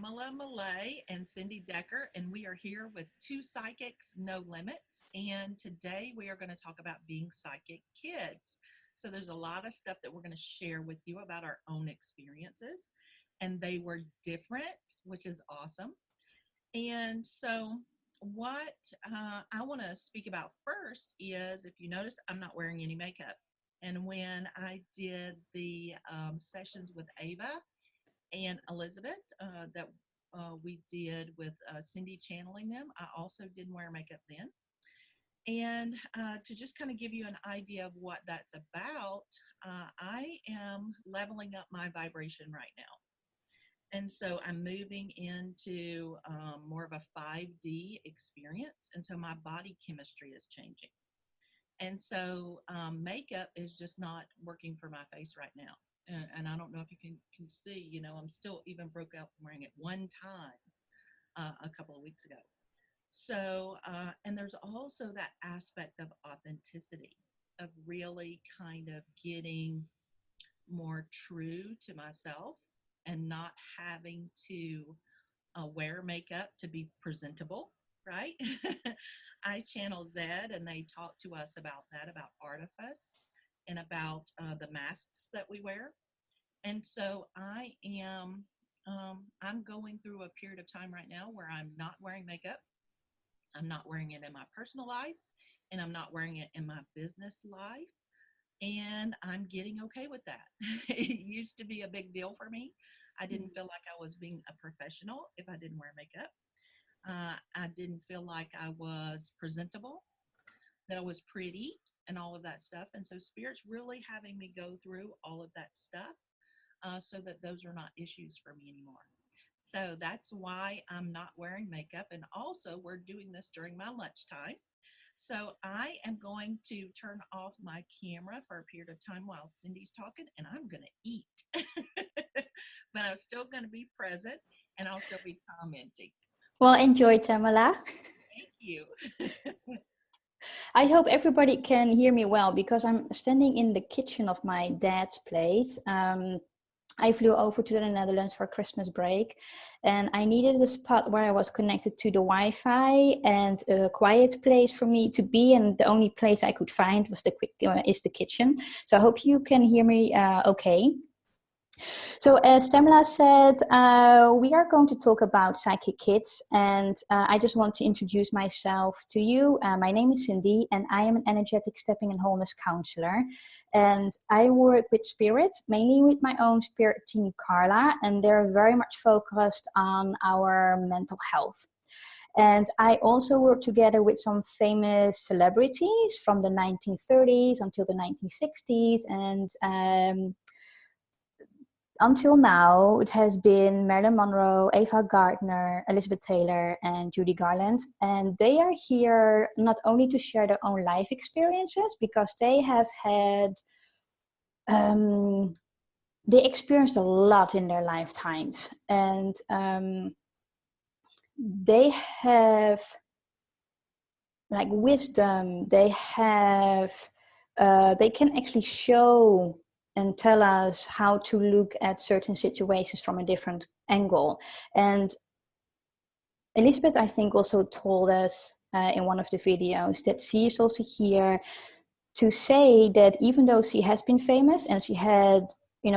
Tamalla Malay and Cindy Decker, and we are here with two psychics, no limits. And today we are going to talk about being psychic kids. So there's a lot of stuff that we're going to share with you about our own experiences, and they were different, which is awesome. And so, what I want to speak about first is, if you notice, I'm not wearing any makeup. And when I did the sessions with Ava and Elizabeth that we did with Cindy channeling them, I also didn't wear makeup then. And to just kind of give you an idea of what that's about, I am leveling up my vibration right now. And so I'm moving into more of a 5D experience. And so my body chemistry is changing. And so makeup is just not working for my face right now. And I don't know if you can see, I'm still even broke out from wearing it one time a couple of weeks ago. So, and there's also that aspect of authenticity, of really kind of getting more true to myself and not having to wear makeup to be presentable, right? I channel Zed, and they talk to us about that, about artifice and about the masks that we wear. And so I'm going through a period of time right now where I'm not wearing makeup. I'm not wearing it in my personal life, and I'm not wearing it in my business life. And I'm getting okay with that. It used to be a big deal for me. I didn't feel like I was being a professional if I didn't wear makeup. I didn't feel like I was presentable, that I was pretty, and all of that stuff. And so Spirit's really having me go through all of that stuff so that those are not issues for me anymore. So that's why I'm not wearing makeup. And also, we're doing this during my lunchtime. So I am going to turn off my camera for a period of time while Cindy's talking, and I'm going to eat. But I'm still going to be present, and I'll still be commenting. Well, enjoy, Tamalla. Thank you. I hope everybody can hear me well, because I'm standing in the kitchen of my dad's place. I flew over to the Netherlands for Christmas break, and I needed a spot where I was connected to the Wi-Fi and a quiet place for me to be. And the only place I could find was the kitchen. So I hope you can hear me okay. So as Tamalla said, we are going to talk about psychic kids, and I just want to introduce myself to you. My name is Cindy, and I am an energetic stepping and wholeness counselor, and I work with spirit, mainly with my own spirit team, Carla, and they're very much focused on our mental health. And I also work together with some famous celebrities from the 1930s until the 1960s, and until now, it has been Marilyn Monroe, Ava Gardner, Elizabeth Taylor, and Judy Garland. And they are here not only to share their own life experiences, because they have had, they experienced a lot in their lifetimes. And they have, like, wisdom, they have, they can actually show and tell us how to look at certain situations from a different angle. And Elizabeth, I think, also told us in one of the videos that she is also here to say that even though she has been famous and she had,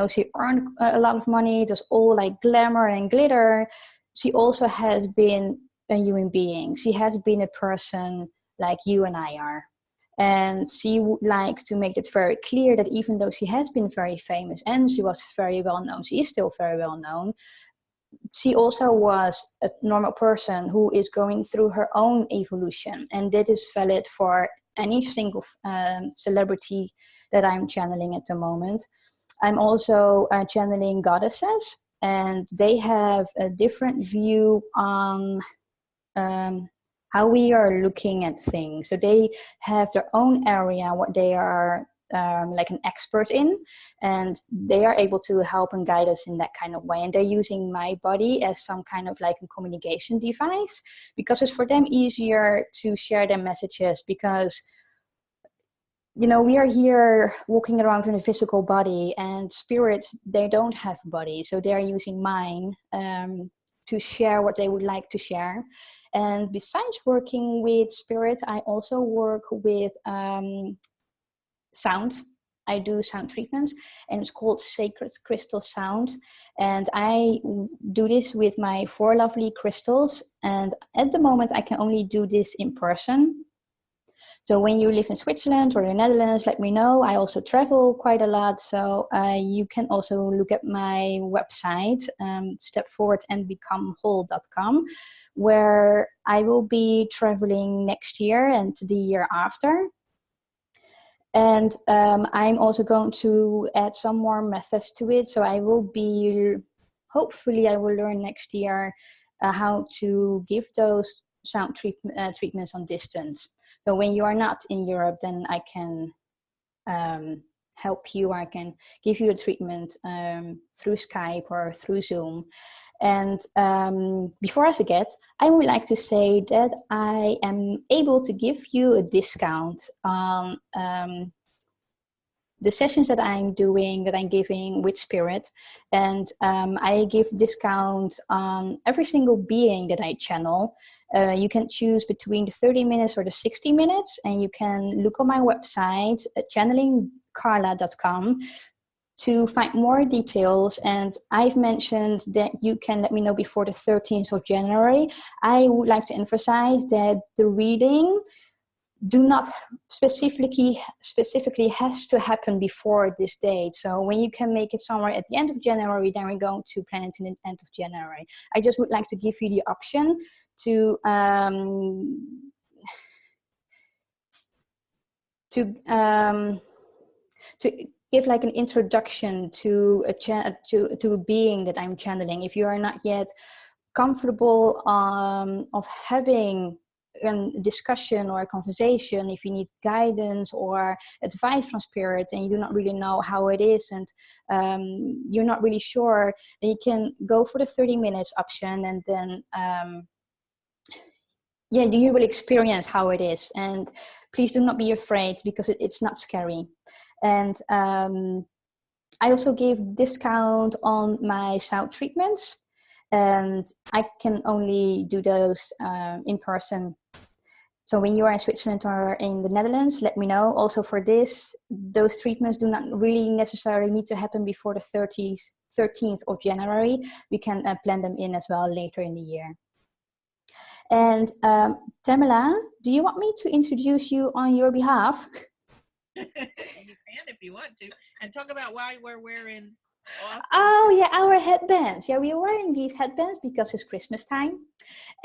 she earned a lot of money, it was all like glamour and glitter, she also has been a human being. She has been a person like you and I are. And she would like to make it very clear that even though she has been very famous and she was very well known, she is still very well known, she also was a normal person who is going through her own evolution. And that is valid for any single celebrity that I'm channeling at the moment. I'm also channeling goddesses, and they have a different view on how we are looking at things. So they have their own area, what they are like an expert in, and they are able to help and guide us in that kind of way. And they're using my body as some kind of like a communication device, because it's for them easier to share their messages, because we are here walking around in a physical body, and spirits, they don't have a body, so they're using mine to share what they would like to share. And besides working with spirit, I also work with sound. I do sound treatments, and it's called Sacred Crystal Sound. And I do this with my 4 lovely crystals. And at the moment, I can only do this in person. So when you live in Switzerland or the Netherlands, let me know. I also travel quite a lot. So you can also look at my website, stepforwardandbecomewhole.com, where I will be traveling next year and the year after. And I'm also going to add some more methods to it. So I will be, hopefully I will learn next year how to give those sound treatments on distance. So when you are not in Europe, then I can help you. I can give you a treatment through Skype or through Zoom. And before I forget, I would like to say that I am able to give you a discount on the sessions that I'm giving with Spirit. And I give discounts on every single being that I channel. You can choose between the 30 minutes or the 60 minutes, and you can look on my website, channelingcarla.com, to find more details. And I've mentioned that you can let me know before the 13th of January. I would like to emphasize that the reading do not specifically has to happen before this date. So when you can make it somewhere at the end of January, then we're going to plan it to the end of January. I just would like to give you the option to give like an introduction to a being that I'm channeling. If you are not yet comfortable of having a discussion or a conversation, if you need guidance or advice from spirit and you do not really know how it is, and you're not really sure, then you can go for the 30 minutes option, and then you will experience how it is. And please do not be afraid, because it's not scary. And I also give discount on my sound treatments, and I can only do those in person. So when you are in Switzerland or in the Netherlands, let me know. Also for those treatments do not really necessarily need to happen before the 13th of January. We can plan them in as well later in the year. And Tamalla, do you want me to introduce you on your behalf? You can if you want to. And talk about why we're wearing awesome. Oh yeah, our headbands. Yeah, we are wearing these headbands because it's Christmas time,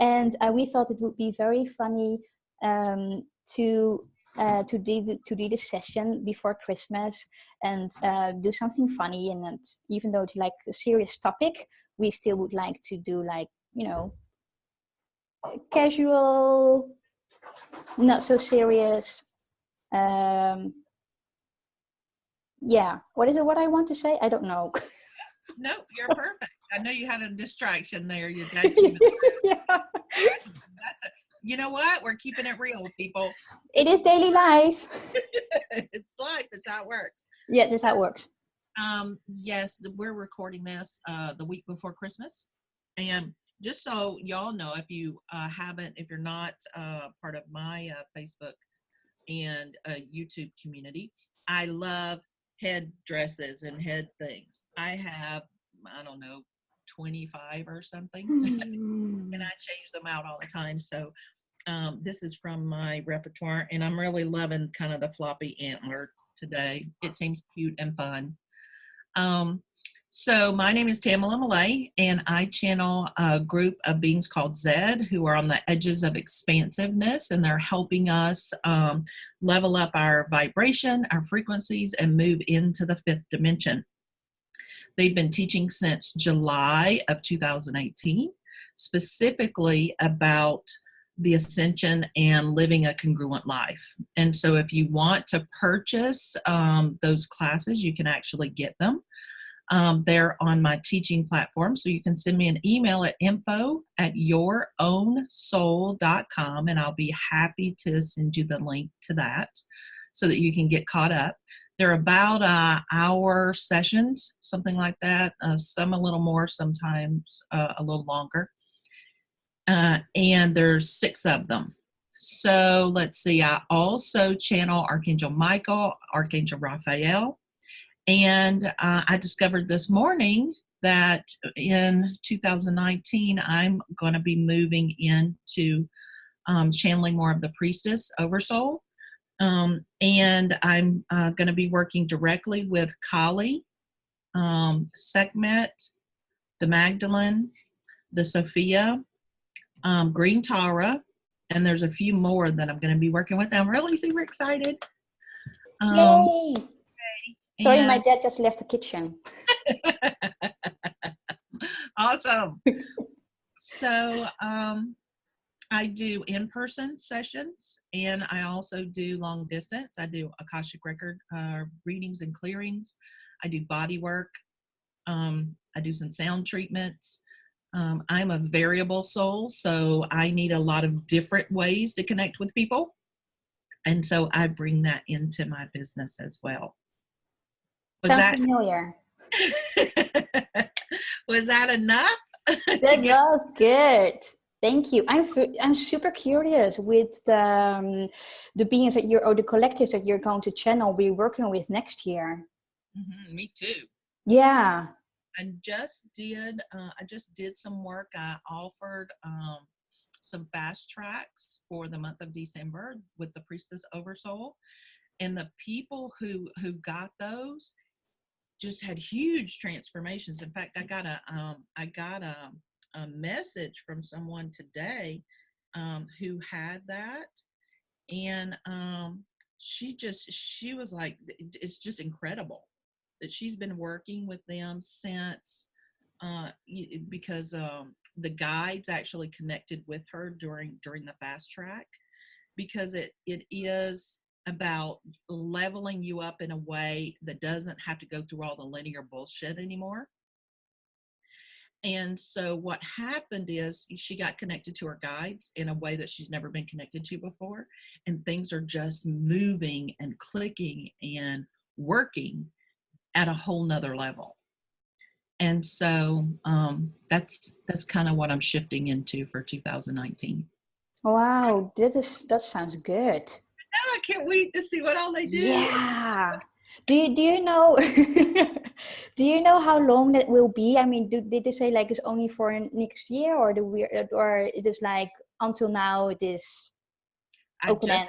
and we thought it would be very funny to do this session before Christmas and do something funny. And even though it's like a serious topic, we still would like to do, like, casual, not so serious. What is it? What I want to say? I don't know. No, you're perfect. I know you had a distraction there. Your dad. Yeah. You know what? We're keeping it real, people. It is daily life. It's life. It's how it works. Yeah, that's how it works. Yes, we're recording this the week before Christmas, and just so y'all know, if you if you're not part of my Facebook and YouTube community, I love head dresses and head things. I have, I don't know, 25 or something, and I change them out all the time. So this is from my repertoire, and I'm really loving kind of the floppy antler today. It seems cute and fun. So my name is Tamalla Malay, and I channel a group of beings called Zed, who are on the edges of expansiveness, and they're helping us level up our vibration, our frequencies, and move into the 5th dimension. They've been teaching since July of 2018, specifically about the ascension and living a congruent life. And so if you want to purchase those classes, you can actually get them. They're on my teaching platform, so you can send me an email at info@yourownsoul.com, and I'll be happy to send you the link to that so that you can get caught up. They're about hour sessions, something like that. Some a little more, sometimes a little longer. And there's 6 of them. So let's see. I also channel Archangel Michael, Archangel Raphael, and I discovered this morning that in 2019 I'm going to be moving into channeling more of the priestess oversoul. And I'm going to be working directly with Kali, Sekhmet, the Magdalene, the Sophia, Green Tara, and there's a few more that I'm going to be working with. I'm really super excited. Yay! Sorry, my And dad just left the kitchen. awesome. So I do in-person sessions, and I also do long distance. I do Akashic record readings and clearings. I do body work. I do some sound treatments. I'm a variable soul, so I need a lot of different ways to connect with people. And so I bring that into my business as well. Sounds familiar. Was that enough? That was good. Thank you. I'm super curious with the beings that you're, or the collectives that you're going to channel, be working with next year. Mm-hmm, me too. Yeah. I just did some work. I offered some fast tracks for the month of December with the Priestess Oversoul, and the people who got those just had huge transformations. In fact, I got a message from someone today who had that, and she was like, it's just incredible that she's been working with them since because the guides actually connected with her during the fast track, because it is about leveling you up in a way that doesn't have to go through all the linear bullshit anymore. And so what happened is she got connected to her guides in a way that she's never been connected to before, and things are just moving and clicking and working at a whole nother level. And so that's kind of what I'm shifting into for 2019. Wow, that sounds good. I can't wait to see what all they do. Yeah. Do you know do you know how long that will be? I mean, did they say like it's only for next year, or or it is like until now it is open end?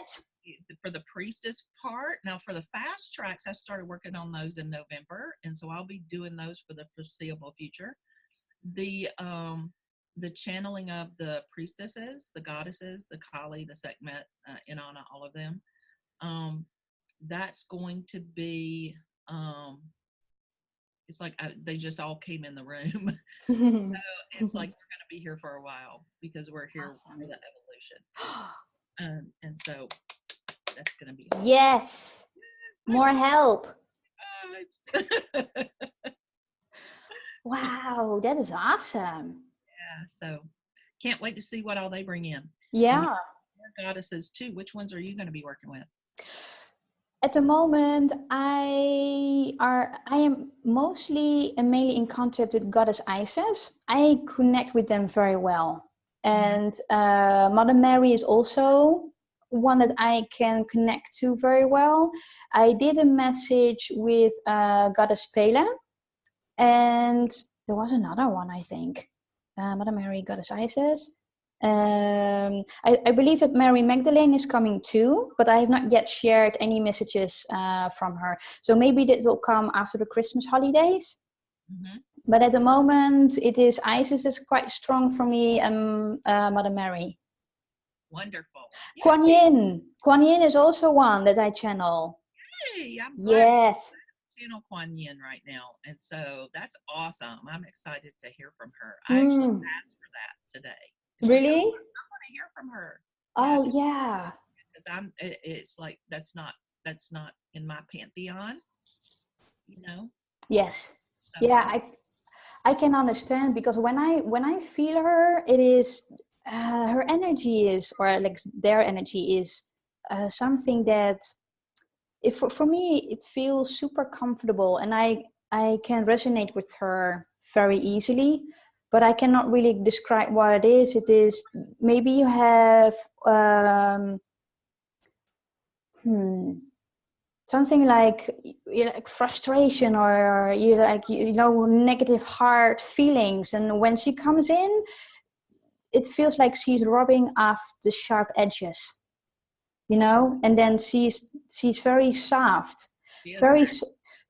For the priestess part. Now for the fast tracks, I started working on those in November, and so I'll be doing those for the foreseeable future. The channeling of the priestesses, the goddesses, the Kali, the Sekhmet, Inanna, all of them. That's going to be it's like they just all came in the room. So it's like we're going to be here for a while because we're here for the evolution. And so that's going to be awesome. Yes, more help. Wow, that is awesome. Yeah, so can't wait to see what all they bring in. Yeah. Goddesses too. Which ones are you going to be working with? At the moment, I am mostly and mainly in contact with Goddess Isis. I connect with them very well, and Mother Mary is also one that I can connect to very well. I did a message with Goddess Pele, and there was another one, I think. Mother Mary, Goddess Isis. I believe that Mary Magdalene is coming too, but I have not yet shared any messages from her. So maybe that will come after the Christmas holidays. Mm-hmm. But at the moment, it is Isis is quite strong for me, and Mother Mary. Wonderful. Kuan Yin. Kuan Yin is also one that I channel. Hey, I'm glad. Yes. Channel Kuan Yin right now, and so that's awesome. I'm excited to hear from her. I actually asked for that today. Really? Like, I want to hear from her. Oh yeah. Because it's like that's not in my pantheon, you know. Yes. So, yeah, I can understand, because when I feel her, it is her energy is, or like their energy is something that for me, it feels super comfortable, and I can resonate with her very easily, but I cannot really describe what it is. It is maybe you have something like, like frustration, or you like, negative hard feelings, and when she comes in, it feels like she's rubbing off the sharp edges, and then she's very soft, She is very very,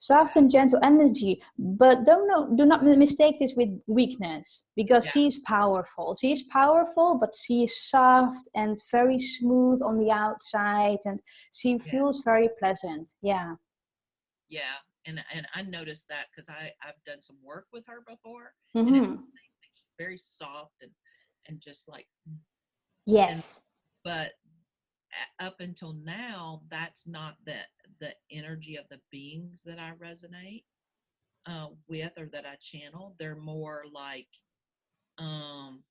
soft and gentle energy. But do not mistake this with weakness, because yeah, she's powerful, but she is soft and very smooth on the outside, and she yeah, feels very pleasant. Yeah. yeah. And I noticed that because I've done some work with her before, and it's the Mm-hmm. same thing. She's very soft and just like, and Yes. but up until now, that's not the energy of the beings that I resonate with, or that I channel. They're more like um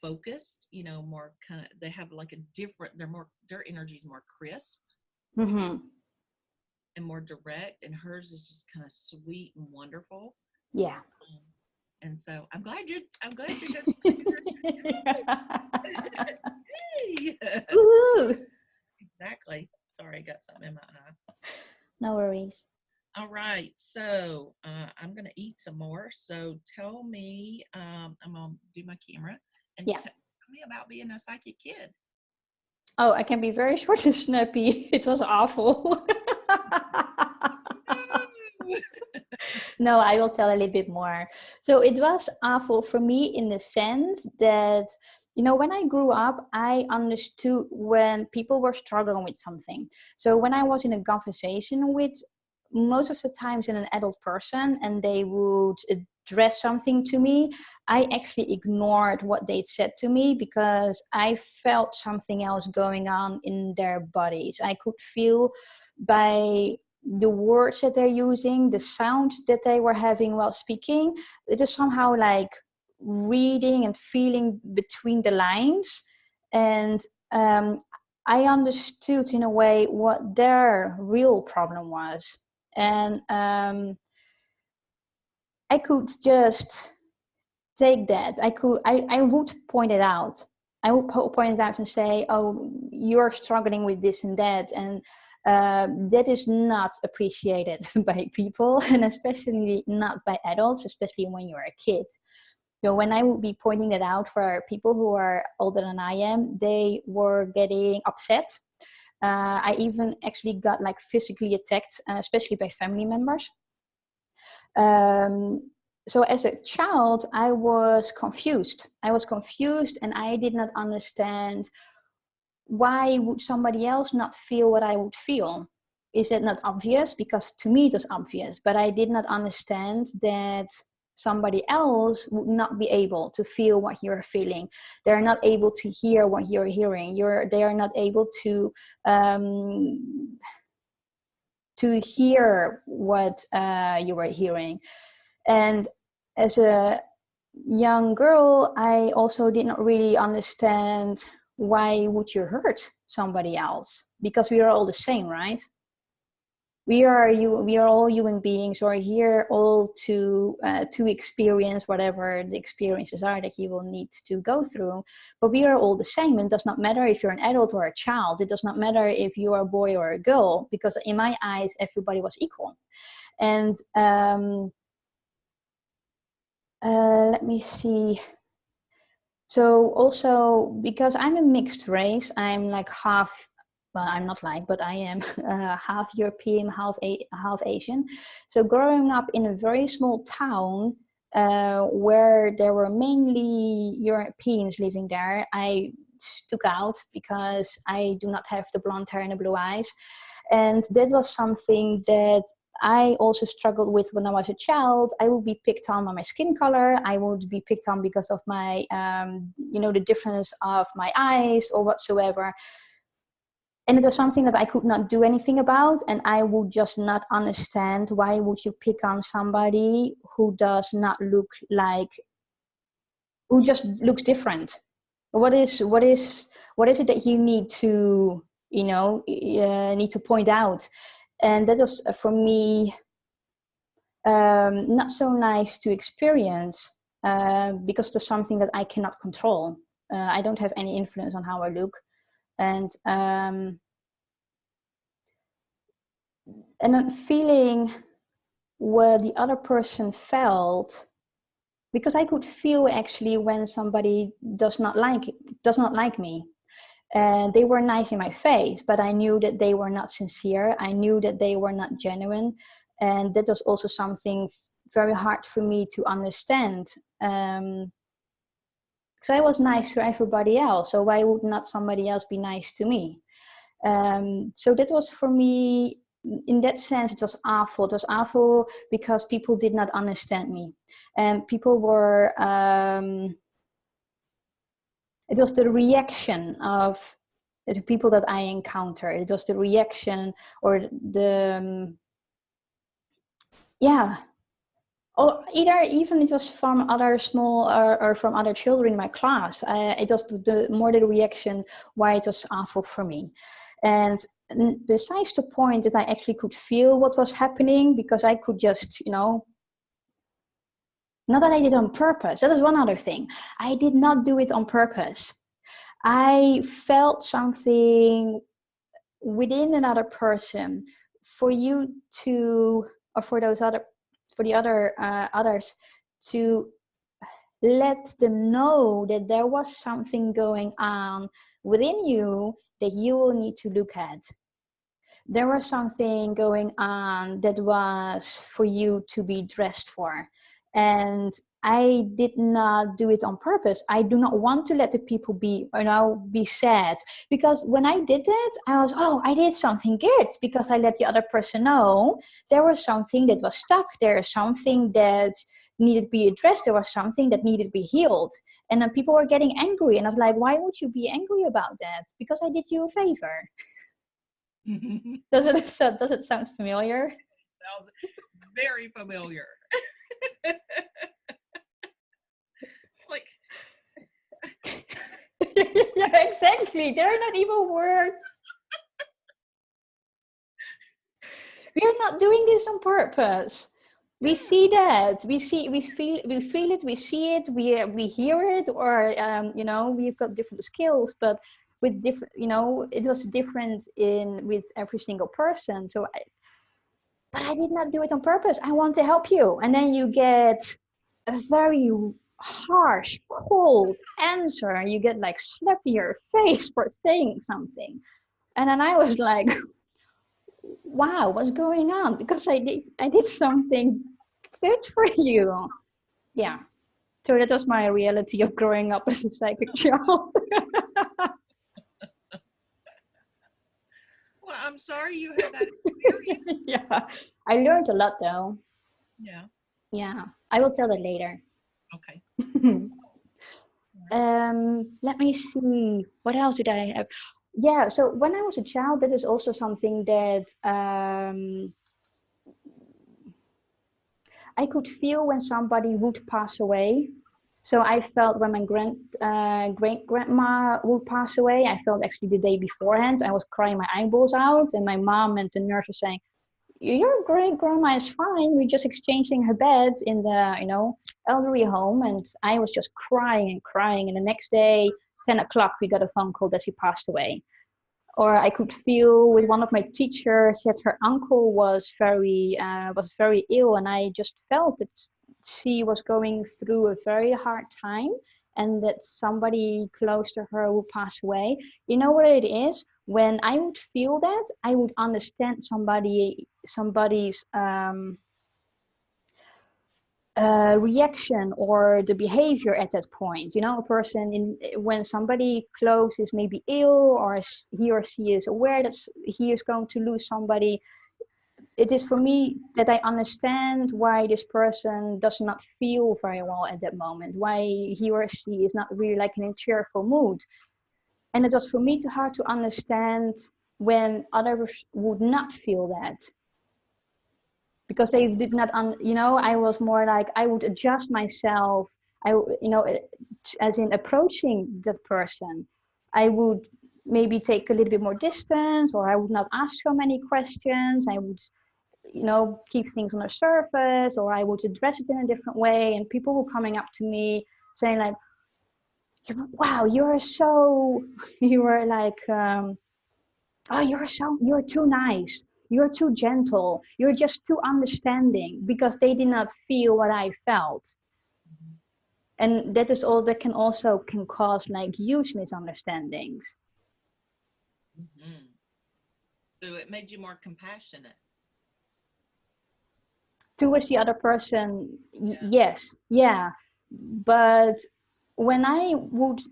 focused, more kind of, they have like a different, their energy is more crisp Mm-hmm. and more direct, and hers is just kind of sweet and wonderful. Yeah. um, and so I'm glad you're good. Hey! Woohoo! Exactly. Sorry, I got something in my eye. No worries. All right, so I'm gonna eat some more. So tell me, I'm gonna do my camera and Yeah. tell me about being a psychic kid. Oh, I can be very short and snappy. It was awful. No, I will tell a little bit more. So it was awful for me in the sense that, when I grew up, I understood when people were struggling with something. So when I was in a conversation with, most of the times, in an adult person, and they would address something to me, I actually ignored what they said to me, because I felt something else going on in their bodies. I could feel by the words that they're using, the sound that they were having while speaking. It is somehow like reading and feeling between the lines. And I understood in a way what their real problem was. And I could just take that. I would point it out. I would point it out and say, oh, you're struggling with this and that. And that is not appreciated by people, and especially not by adults, especially when you're a kid. So when I would be pointing that out for people who are older than I am, they were getting upset. I even actually got like physically attacked, especially by family members. Um, so as a child, I was confused. And I did not understand, why would somebody else not feel what I would feel? Is it not obvious? Because to me it was obvious, but I did not understand that somebody else would not be able to feel what you're feeling. They're not able to hear what you're hearing. They are not able to hear what you were hearing. And as a young girl, I also did not really understand, why would you hurt somebody else? Because we are all the same, right? We are all human beings who are here all to experience whatever the experiences are that you will need to go through. But we are all the same, and it does not matter if you're an adult or a child. It does not matter if you are a boy or a girl, because in my eyes, everybody was equal. And let me see. So also, because I'm a mixed race, I'm like half, well, I'm not like, but I am half European, half Asian. So growing up in a very small town, where there were mainly Europeans living there, I stuck out because I do not have the blonde hair and the blue eyes. And that was something that I also struggled with when I was a child. I would be picked on by my skin color. I would be picked on because of my, the difference of my eyes or whatsoever. And it was something that I could not do anything about. And I would just not understand, why would you pick on somebody who does not look like, who just looks different? What is it that you need to need to point out. And that was for me not so nice to experience, because there's something that I cannot control. I don't have any influence on how I look. And then feeling what the other person felt, because I could feel actually when somebody does not like me. And they were nice in my face, but I knew that they were not sincere. I knew that they were not genuine. And that was also something very hard for me to understand. Because I was nice to everybody else, so why would not somebody else be nice to me? So that was for me, in that sense, it was awful. It was awful because people did not understand me. And people were... it was the reaction of the people that I encountered. It was the reaction or the... or even it was from other small or from other children in my class. It was more the reaction why it was awful for me. And besides the point that I actually could feel what was happening, because I could just, not that I did it on purpose. That is one other thing. I did not do it on purpose. I felt something within another person for you to, or for those other, for the other others to let them know that there was something going on within you that you will need to look at. There was something going on that was for you to be dressed for. And I did not do it on purpose. I do not want to let the people be sad. Because when I did that, I did something good, because I let the other person know there was something that was stuck. There is something that needed to be addressed. There was something that needed to be healed. And then people were getting angry. And I was like, why would you be angry about that? Because I did you a favor. Does it sound familiar? Sounds very familiar. Like, yeah, exactly. They're not even words. We are not doing this on purpose. We see that. We feel it. We see it. We hear it, or we've got different skills, but with different, it was different with every single person. But I did not do it on purpose. I want to help you, and then you get a very harsh, cold answer. You get like slapped in your face for saying something, and then I was like, wow, what's going on? Because I did something good for you. Yeah. So that was my reality of growing up as a psychic child. well, I'm sorry you had that experience. Yeah. I learned a lot though. Yeah. Yeah. I will tell that later. Okay. Let me see. What else did I have? Yeah. So when I was a child, that is also something that I could feel when somebody would pass away. So I felt when my great grandma would pass away, I felt actually the day beforehand. I was crying my eyeballs out, and my mom and the nurse were saying, "Your great grandma is fine. We're just exchanging her bed in the elderly home." And I was just crying and crying. And the next day, 10 o'clock, we got a phone call that she passed away. Or I could feel with one of my teachers that her uncle was very ill, and I just felt that she was going through a very hard time, and that somebody close to her would pass away. You know what it is? When I would feel that, I would understand somebody's reaction or the behavior at that point. A person when somebody close is maybe ill, or he or she is aware that he is going to lose somebody, it is for me that I understand why this person does not feel very well at that moment, why he or she is not really like in a cheerful mood. And it was for me too hard to understand when others would not feel that, because they did not, I was more like, I would adjust myself. As in approaching that person, I would maybe take a little bit more distance, or I would not ask so many questions. I would, keep things on the surface, or I would address it in a different way. And people were coming up to me saying like, wow, you were like, oh, you're too nice. You're too gentle. You're just too understanding, because they did not feel what I felt. Mm-hmm. And that is all that can cause like huge misunderstandings. Mm-hmm. So it made you more compassionate. Towards the other person, Yeah. yes, yeah. But when I would,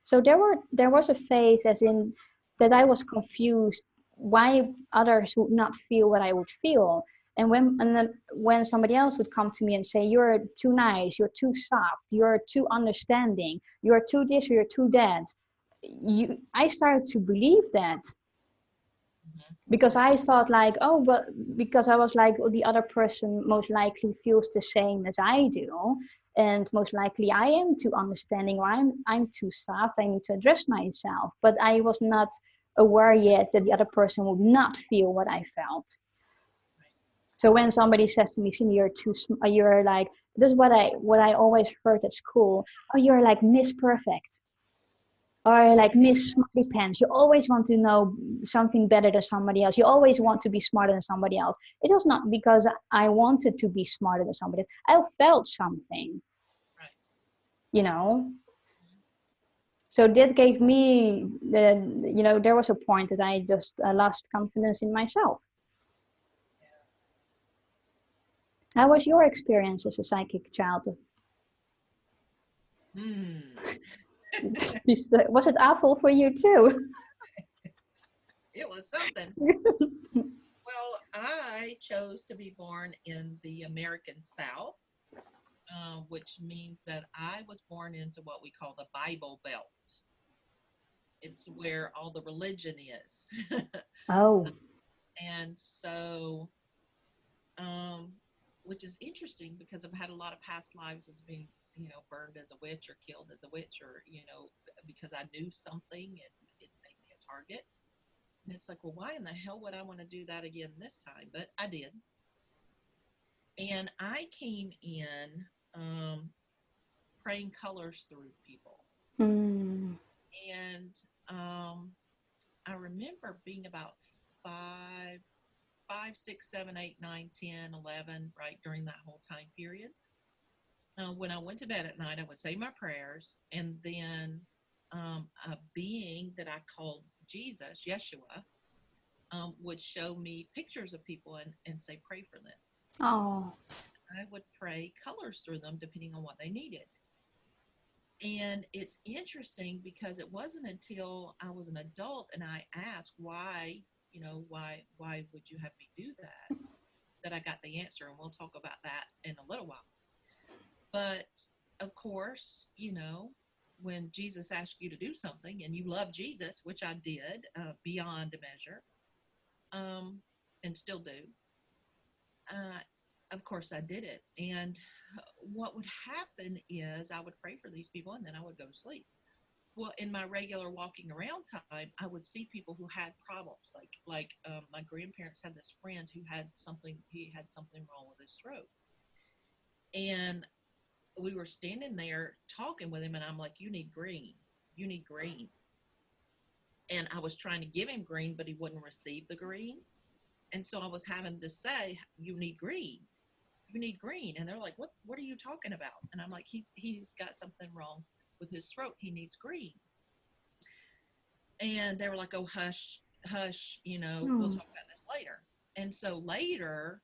so there was a phase, as in that I was confused why others would not feel what I would feel. And then when somebody else would come to me and say, you're too nice, you're too soft, you're too understanding, you're too this, or you're too that, I started to believe that, Mm-hmm. because I thought like, oh, but because I was like, oh, the other person most likely feels the same as I do, and most likely I am too understanding, or I'm too soft. I need to address myself, but I was not aware yet that the other person would not feel what I felt. Right. So when somebody says to me, Cindy, you're like, this is what I always heard at school. Oh, you're like Miss Perfect, or like Miss Smarty Pants. You always want to know something better than somebody else. You always want to be smarter than somebody else. It was not because I wanted to be smarter than somebody else. I felt something, Right. you know. So that gave me there was a point that I just lost confidence in myself. How was your experience as a psychic child? Yeah. Hmm. Was it awful for you too? It was something. Well, I chose to be born in the American South, which means that I was born into what we call the Bible Belt. It's where all the religion is. Oh. And so, um, which is interesting because I've had a lot of past lives as being, burned as a witch or killed as a witch, or, because I knew something and it made me a target. And it's like, well, why in the hell would I want to do that again this time? But I did. And I came in praying colors through people. Mm. And I remember being about five, 5, 6, 7, 8, 9, 10, 11, right during that whole time period. When I went to bed at night, I would say my prayers, and then a being that I called Jesus, Yeshua, would show me pictures of people and say, pray for them. Oh. I would pray colors through them depending on what they needed. And it's interesting because it wasn't until I was an adult and I asked why, why would you have me do that I got the answer. And we'll talk about that in a little while. But of course, when Jesus asked you to do something and you love Jesus, which I did beyond a measure, and still do, uh, of course I did it. And what would happen is I would pray for these people and then I would go to sleep. Well, in my regular walking around time, I would see people who had problems. Like my grandparents had this friend who had something. He had something wrong with his throat, and we were standing there talking with him, and I'm like, "You need green. You need green." And I was trying to give him green, but he wouldn't receive the green, and so I was having to say, "You need green. You need green." And they're like, "What are you talking about?" And I'm like, "He's got something wrong with his throat. He needs green." And they were like, "Oh, hush, hush, we'll Mm. talk about this later." And so later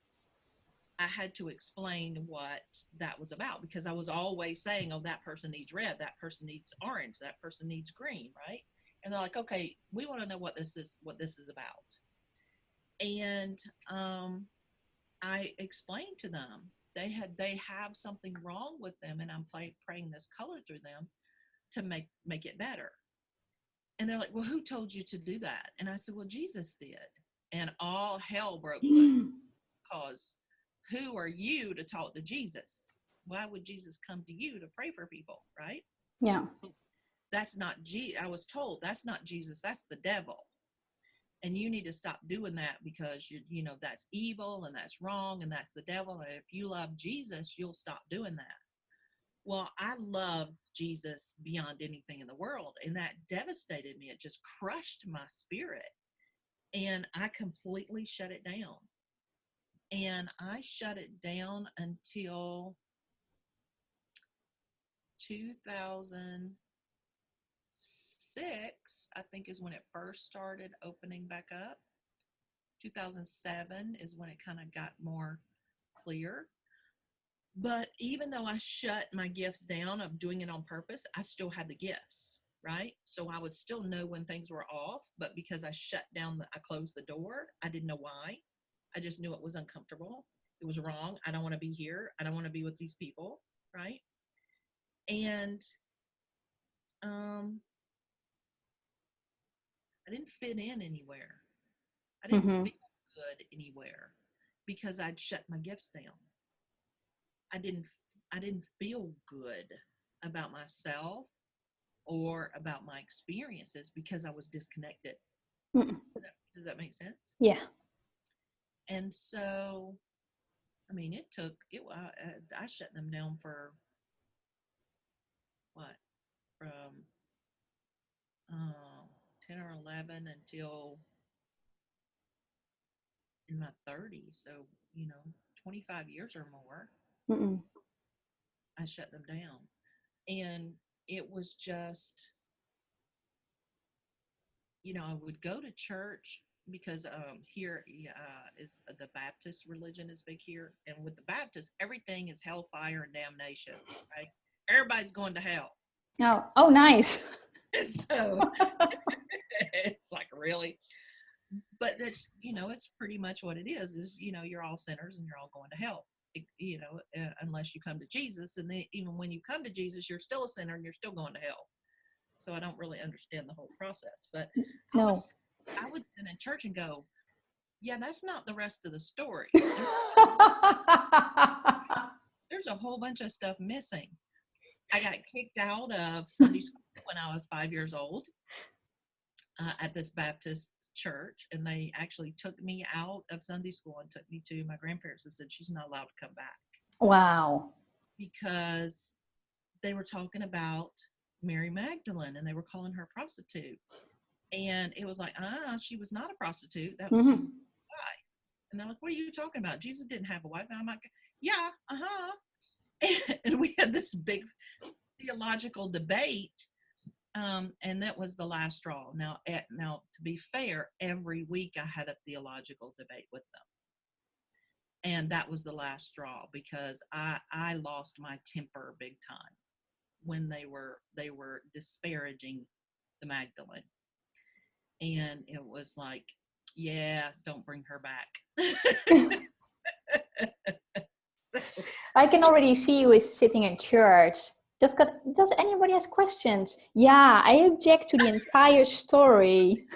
I had to explain what that was about, because I was always saying, "Oh, that person needs red, that person needs orange, that person needs green," right? And they're like, "Okay, we want to know what this is about." And I explained to them they have something wrong with them, and I'm praying this color through them to make it better. And they're like, "Well, who told you to do that?" And I said, "Well, Jesus did." And all hell broke loose, because who are you to talk to Jesus? Why would Jesus come to you to pray for people, right? Yeah. that's not I was told that's not Jesus, that's the devil. And you need to stop doing that because you know that's evil and that's wrong and that's the devil. And if you love Jesus, you'll stop doing that. Well, I love Jesus beyond anything in the world, and that devastated me. It just crushed my spirit, and I completely shut it down. And I shut it down until 2006, I think, is when it first started opening back up. 2007 is when it kind of got more clear. But even though I shut my gifts down of doing it on purpose, I still had the gifts, right? So I would still know when things were off, but because I shut down, I closed the door, I didn't know why. I just knew it was uncomfortable. It was wrong. I don't want to be here. I don't want to be with these people, right? And I didn't fit in anywhere. I didn't feel good anywhere because I'd shut my gifts down. I didn't feel good about myself or about my experiences because I was disconnected. Does that make sense? Yeah. And so, I mean, I shut them down for what? From 10 or 11 until in my 30s. So, 25 years or more. I shut them down. And it was just, I would go to church because here is the Baptist religion is big here. And with the Baptists, everything is hellfire and damnation, right? Everybody's going to hell. Oh, nice. So it's like, really? But that's, it's pretty much what it is, you're all sinners and you're all going to hell. Unless you come to Jesus. And then even when you come to Jesus, you're still a sinner and you're still going to hell. So I don't really understand the whole process. But no. I would sit in church and go, yeah, that's not the rest of the story. There's a whole bunch of stuff missing. I got kicked out of Sunday school when I was 5 years old at this Baptist church, and they actually took me out of Sunday school and took me to my grandparents and said she's not allowed to come back. Wow. Because they were talking about Mary Magdalene and they were calling her a prostitute, and it was like, she was not a prostitute, that was Jesus' wife. And they're like, what are you talking about? Jesus didn't have a wife. And I'm like, yeah, and we had this big theological debate. And that was the last straw. Now, to be fair, every week I had a theological debate with them. And that was the last straw because I lost my temper big time when they were disparaging the Magdalene. And it was like, yeah, don't bring her back. So, I can already see you sitting in church. Does anybody ask questions? Yeah, I object to the entire story.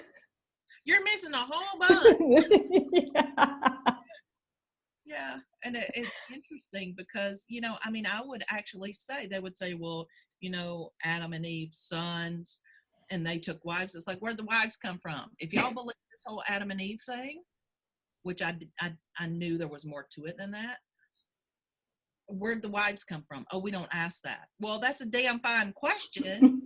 You're missing a whole bunch. Yeah. And it's interesting because, I would actually say, they would say, well, Adam and Eve's sons, and they took wives. It's like, where'd the wives come from? If y'all believe this whole Adam and Eve thing, which I knew there was more to it than that, where'd the wives come from? Oh, we don't ask that. Well, that's a damn fine question.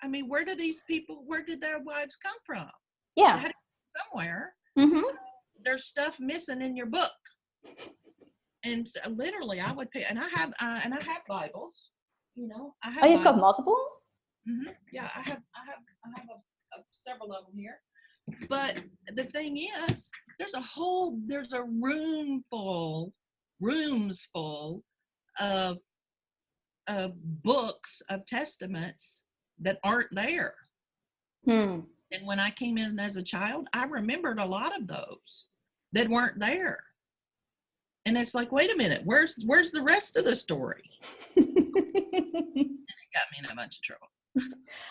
I mean, where did their wives come from? Yeah. They had to come somewhere. Mm-hmm. So there's stuff missing in your book. And so literally I would pick, and I have Bibles, I have. Oh, you've got multiple? Mm-hmm. Yeah, I have several of them here. But the thing is, there's a rooms full of books of testaments that aren't there. And when I came in as a child, I remembered a lot of those that weren't there. And it's like, wait a minute, where's the rest of the story? And it got me in a bunch of trouble.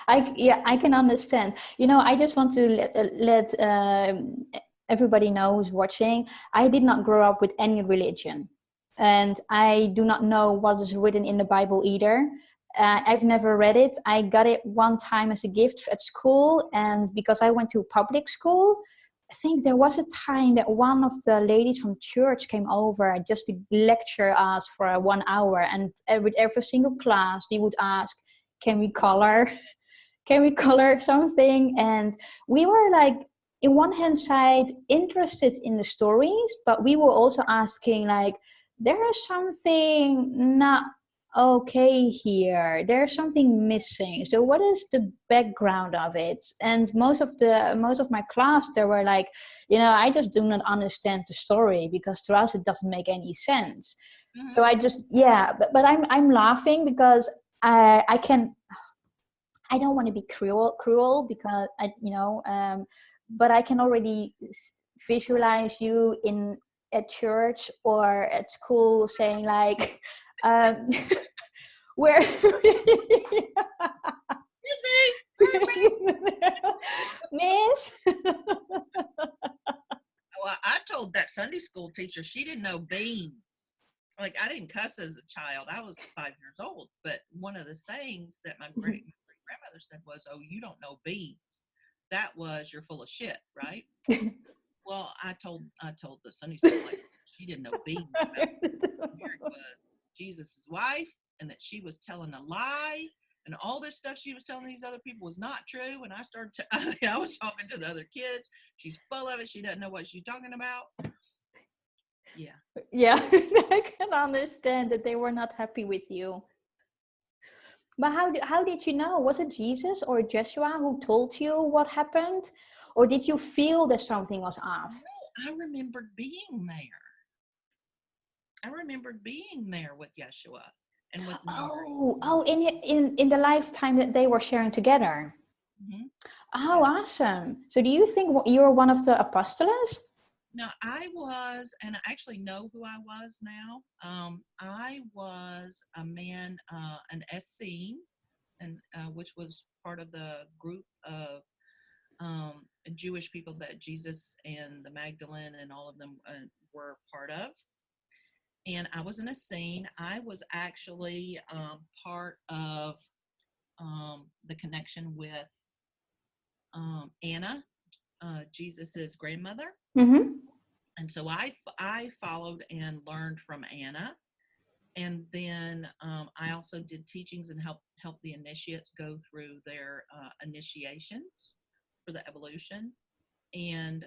I can understand. I just want to let everybody know who's watching. I did not grow up with any religion, and I do not know what is written in the Bible either. I've never read it. I got it one time as a gift at school, and because I went to public school, I think there was a time that one of the ladies from church came over just to lecture us for 1 hour, and with every single class, we would ask, "Can we color? Can we color something?" And we were like, in one hand side, interested in the stories, but we were also asking, like, there is something not okay here, there's something missing, so what is the background of it? And most of my class, they were like, I just do not understand the story, because to us it doesn't make any sense. So I just, yeah, but I'm laughing because I don't want to be cruel because but I can already visualize you in at church or at school saying like, um, where Miss. Well, I told that Sunday school teacher she didn't know beans. Like, I didn't cuss as a child. I was 5 years old. But one of the sayings that my great grandmother said was, "Oh, you don't know beans." That was, "You're full of shit," right? Well, I told the Sunday school lady she didn't know beans. Mary was Jesus' wife, and that she was telling a lie, and all this stuff she was telling these other people was not true. And I started to, I was talking to the other kids. She's full of it. She doesn't know what she's talking about. Yeah, I can understand that they were not happy with you. But how did you know? Was it Jesus or Joshua who told you what happened? Or did you feel that something was off? No, I remembered being there. I remembered being there with Yeshua and with Mary. Oh, in the lifetime that they were sharing together. Mm-hmm. Oh, yeah. Awesome. So do you think you're one of the apostles? No, I was, and I actually know who I was now. I was a man, an Essene, and which was part of the group of Jewish people that Jesus and the Magdalene and all of them were part of. And I was in a scene. I was actually part of the connection with Anna, Jesus's grandmother. Mm-hmm. And so I followed and learned from Anna. And then I also did teachings and help the initiates go through their initiations for the evolution, and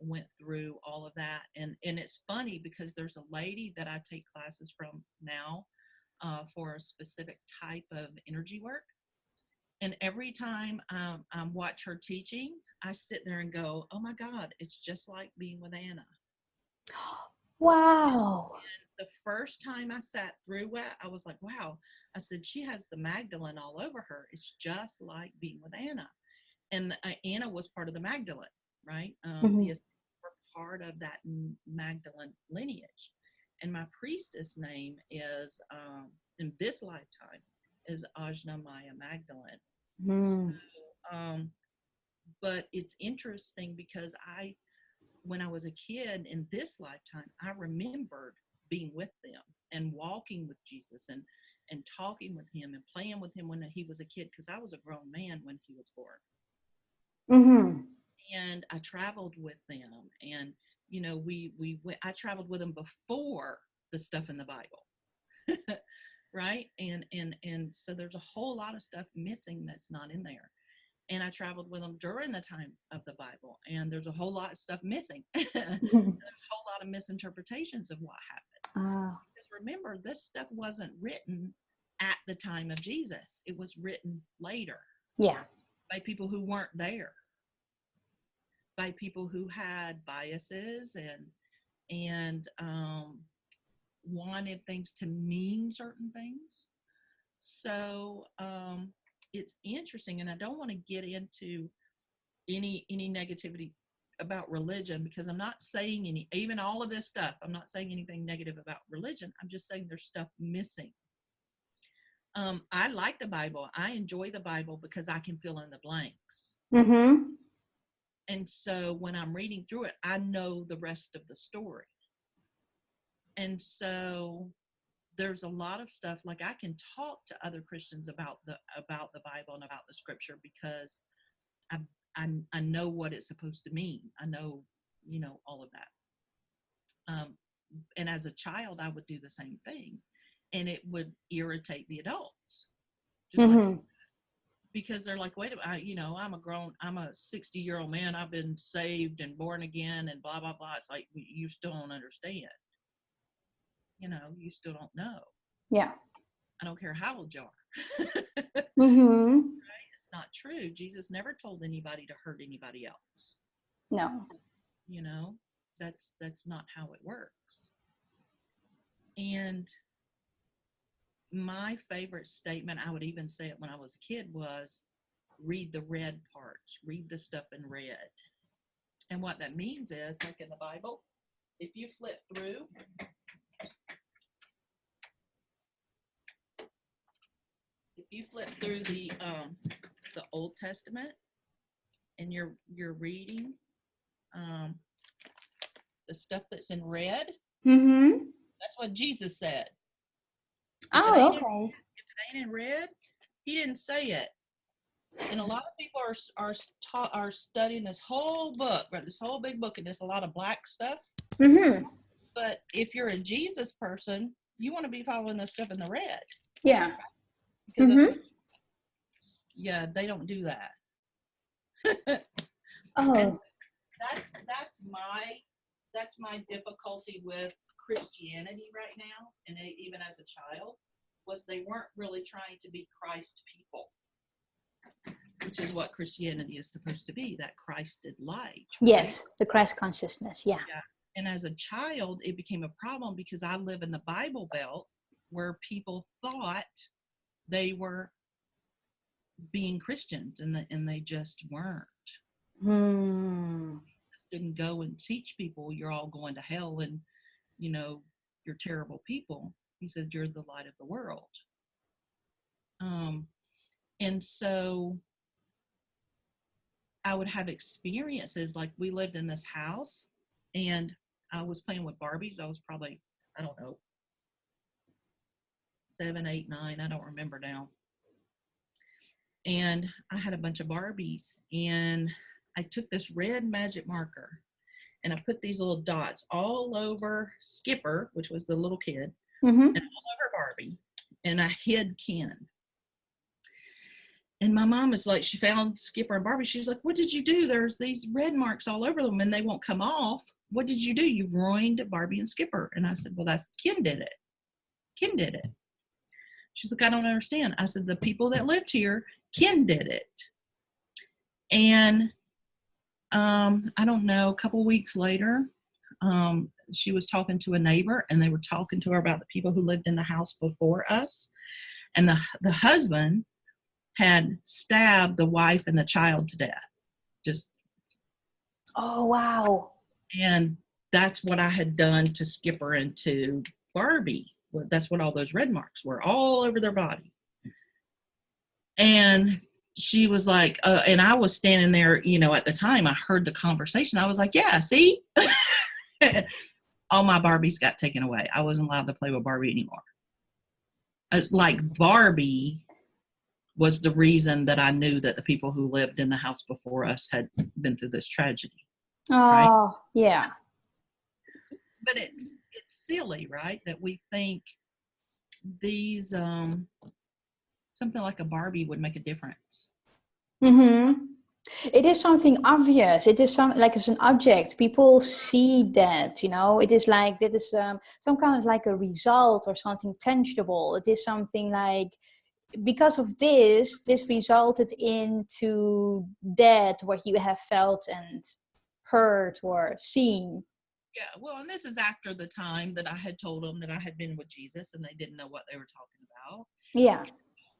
went through all of that. And it's funny because there's a lady that I take classes from now for a specific type of energy work. And every time I watch her teaching, I sit there and go, "Oh my God, it's just like being with Anna." Wow. And the first time I sat through it, I was like, wow. I said, she has the Magdalene all over her. It's just like being with Anna. And Anna was part of the Magdalene, right? Mm-hmm. The were part of that Magdalene lineage. And my priestess name is, in this lifetime, is Ajna Maya Magdalene. Mm. So, but it's interesting because when I was a kid in this lifetime, I remembered being with them and walking with Jesus and talking with him and playing with him when he was a kid, because I was a grown man when he was born. Mm-hmm. And I traveled with them, and I traveled with them before the stuff in the Bible. Right? And so there's a whole lot of stuff missing that's not in there. And I traveled with them during the time of the Bible, and there's a whole lot of stuff missing. There's a whole lot of misinterpretations of what happened. Because remember, this stuff wasn't written at the time of Jesus. It was written later. Yeah. By people who weren't there. By people who had biases and wanted things to mean certain things. So it's interesting, and I don't want to get into any negativity about religion, because I'm not saying even all of this stuff, I'm not saying anything negative about religion. I'm just saying there's stuff missing. I like the Bible. I enjoy the Bible because I can fill in the blanks. Mm-hmm. And so when I'm reading through it, I know the rest of the story. And so there's a lot of stuff, like I can talk to other Christians about the Bible and about the scripture because I I know what it's supposed to mean. I know, all of that. And as a child, I would do the same thing, and it would irritate the adults, just like, Mm-hmm. because they're like, wait a minute, I'm a 60-year-old man. I've been saved and born again and blah, blah, blah. It's like, you still don't understand. You still don't know. Yeah. I don't care how old you are. Mm-hmm. It's not true. Jesus never told anybody to hurt anybody else. No. That's not how it works. And my favorite statement, I would even say it when I was a kid, was read the red parts, read the stuff in red. And what that means is, like in the Bible, if you flip through, the Old Testament, and you're reading the stuff that's in red, Mm-hmm. that's what Jesus said. Oh, okay. If it ain't in red, he didn't say it. And a lot of people are studying this whole book, right? This whole big book, and there's a lot of black stuff. Mm-hmm. But if you're a Jesus person, you want to be following the stuff in the red. Yeah. Because Mm-hmm. yeah, they don't do that. Oh. And that's my difficulty with Christianity right now, and even as a child, was they weren't really trying to be Christ people, which is what Christianity is supposed to be, that Christed light. Yes, the Christ consciousness. Yeah. And as a child, it became a problem because I live in the Bible Belt where people thought they were being Christians, and they just weren't. Just didn't go and teach people you're all going to hell and you're terrible people. He said you're the light of the world. And so I would have experiences, like we lived in this house and I was playing with Barbies. I was probably, I don't know, 7, 8, 9, I don't remember now. And I had a bunch of Barbies, and I took this red magic marker and I put these little dots all over Skipper, which was the little kid, and all over Barbie, and I hid Ken. And my mom is like, she found Skipper and Barbie. She's like, what did you do? There's these red marks all over them and they won't come off. What did you do? You've ruined Barbie and Skipper. And I said, well, that's Ken did it. Ken did it. She's like, I don't understand. I said, the people that lived here, Ken did it. And I don't know, a couple weeks later, she was talking to a neighbor, and they were talking to her about the people who lived in the house before us. And the husband had stabbed the wife and the child to death. Just. Oh, wow. And that's what I had done to Skipper and to Barbie. That's what all those red marks were, all over their body. And she was like, and I was standing there, at the time I heard the conversation. I was like, yeah, see? All my Barbies got taken away. I wasn't allowed to play with Barbie anymore. It's like Barbie was the reason that I knew that the people who lived in the house before us had been through this tragedy. Oh, right? Yeah. But it's silly, right? That we think these, something like a Barbie would make a difference. It is something obvious. It is like it's an object. People see that, It is like, that is some kind of like a result or something tangible. It is something like, because of this resulted into that, what you have felt and heard or seen. Yeah, well, and this is after the time that I had told them that I had been with Jesus and they didn't know what they were talking about. Yeah.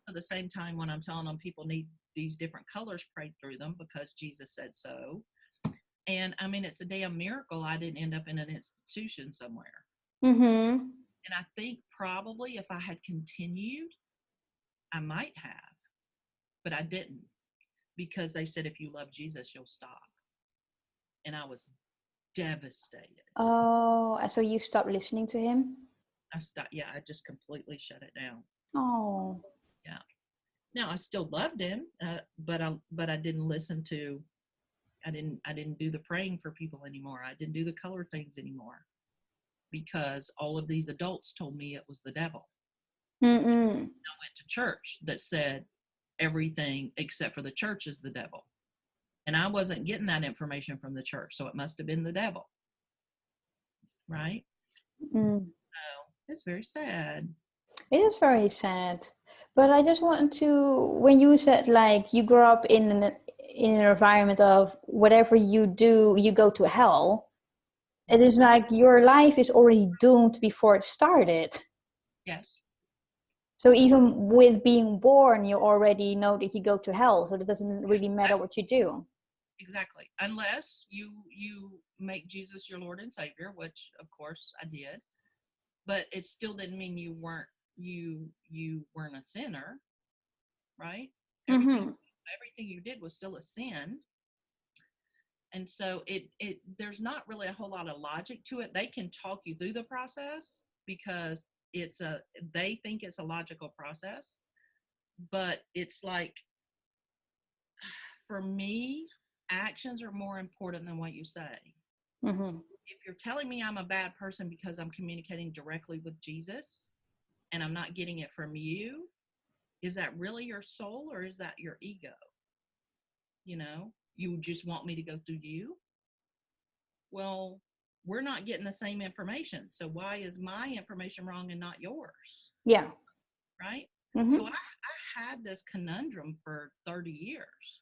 At the same time, when I'm telling them people need these different colors prayed through them because Jesus said so. And I mean, it's a damn miracle I didn't end up in an institution somewhere. And I think probably if I had continued, I might have, but I didn't, because they said, if you love Jesus, you'll stop. And I was devastated. Oh, so you stopped listening to him? I stopped. Yeah, I just completely shut it down. Oh. Yeah. Now I still loved him, but I didn't listen to. I didn't do the praying for people anymore. I didn't do the color things anymore because all of these adults told me it was the devil. Mm-mm. I went to church that said everything except for the church is the devil. And I wasn't getting that information from the church, so it must have been the devil, right? Mm. So it's very sad. It is very sad. But I just wanted to, when you said like you grew up in an environment of whatever you do, you go to hell. It is like your life is already doomed before it started. Yes, So even with being born, you already know that you go to hell. So it doesn't really yes, matter that's what you do. exactly. Unless you make Jesus your Lord and Savior, which of course I did, but it still didn't mean you weren't a sinner, right? Everything Mm-hmm. everything you did was still a sin. And so it there's not really a whole lot of logic to it. They can talk you through the process because they think it's a logical process, but it's like, for me, actions are more important than what you say. Mm-hmm. If you're telling me I'm a bad person because I'm communicating directly with Jesus and I'm not getting it from you, is that really your soul or is that your ego? You just want me to go through you? Well, we're not getting the same information. So why is my information wrong and not yours? Yeah. Right? So Mm-hmm. I had this conundrum for 30 years.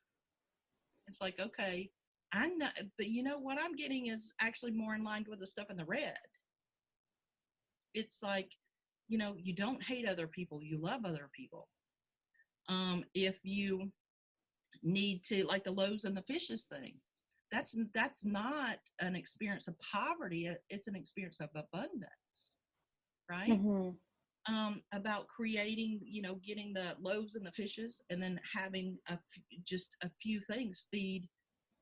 It's like, okay, I know, but what I'm getting is actually more in line with the stuff in the red. It's like, you don't hate other people, you love other people. If you need to, like the loaves and the fishes thing, that's not an experience of poverty, it's an experience of abundance, right? Mm-hmm. About creating, getting the loaves and the fishes and then having just a few things feed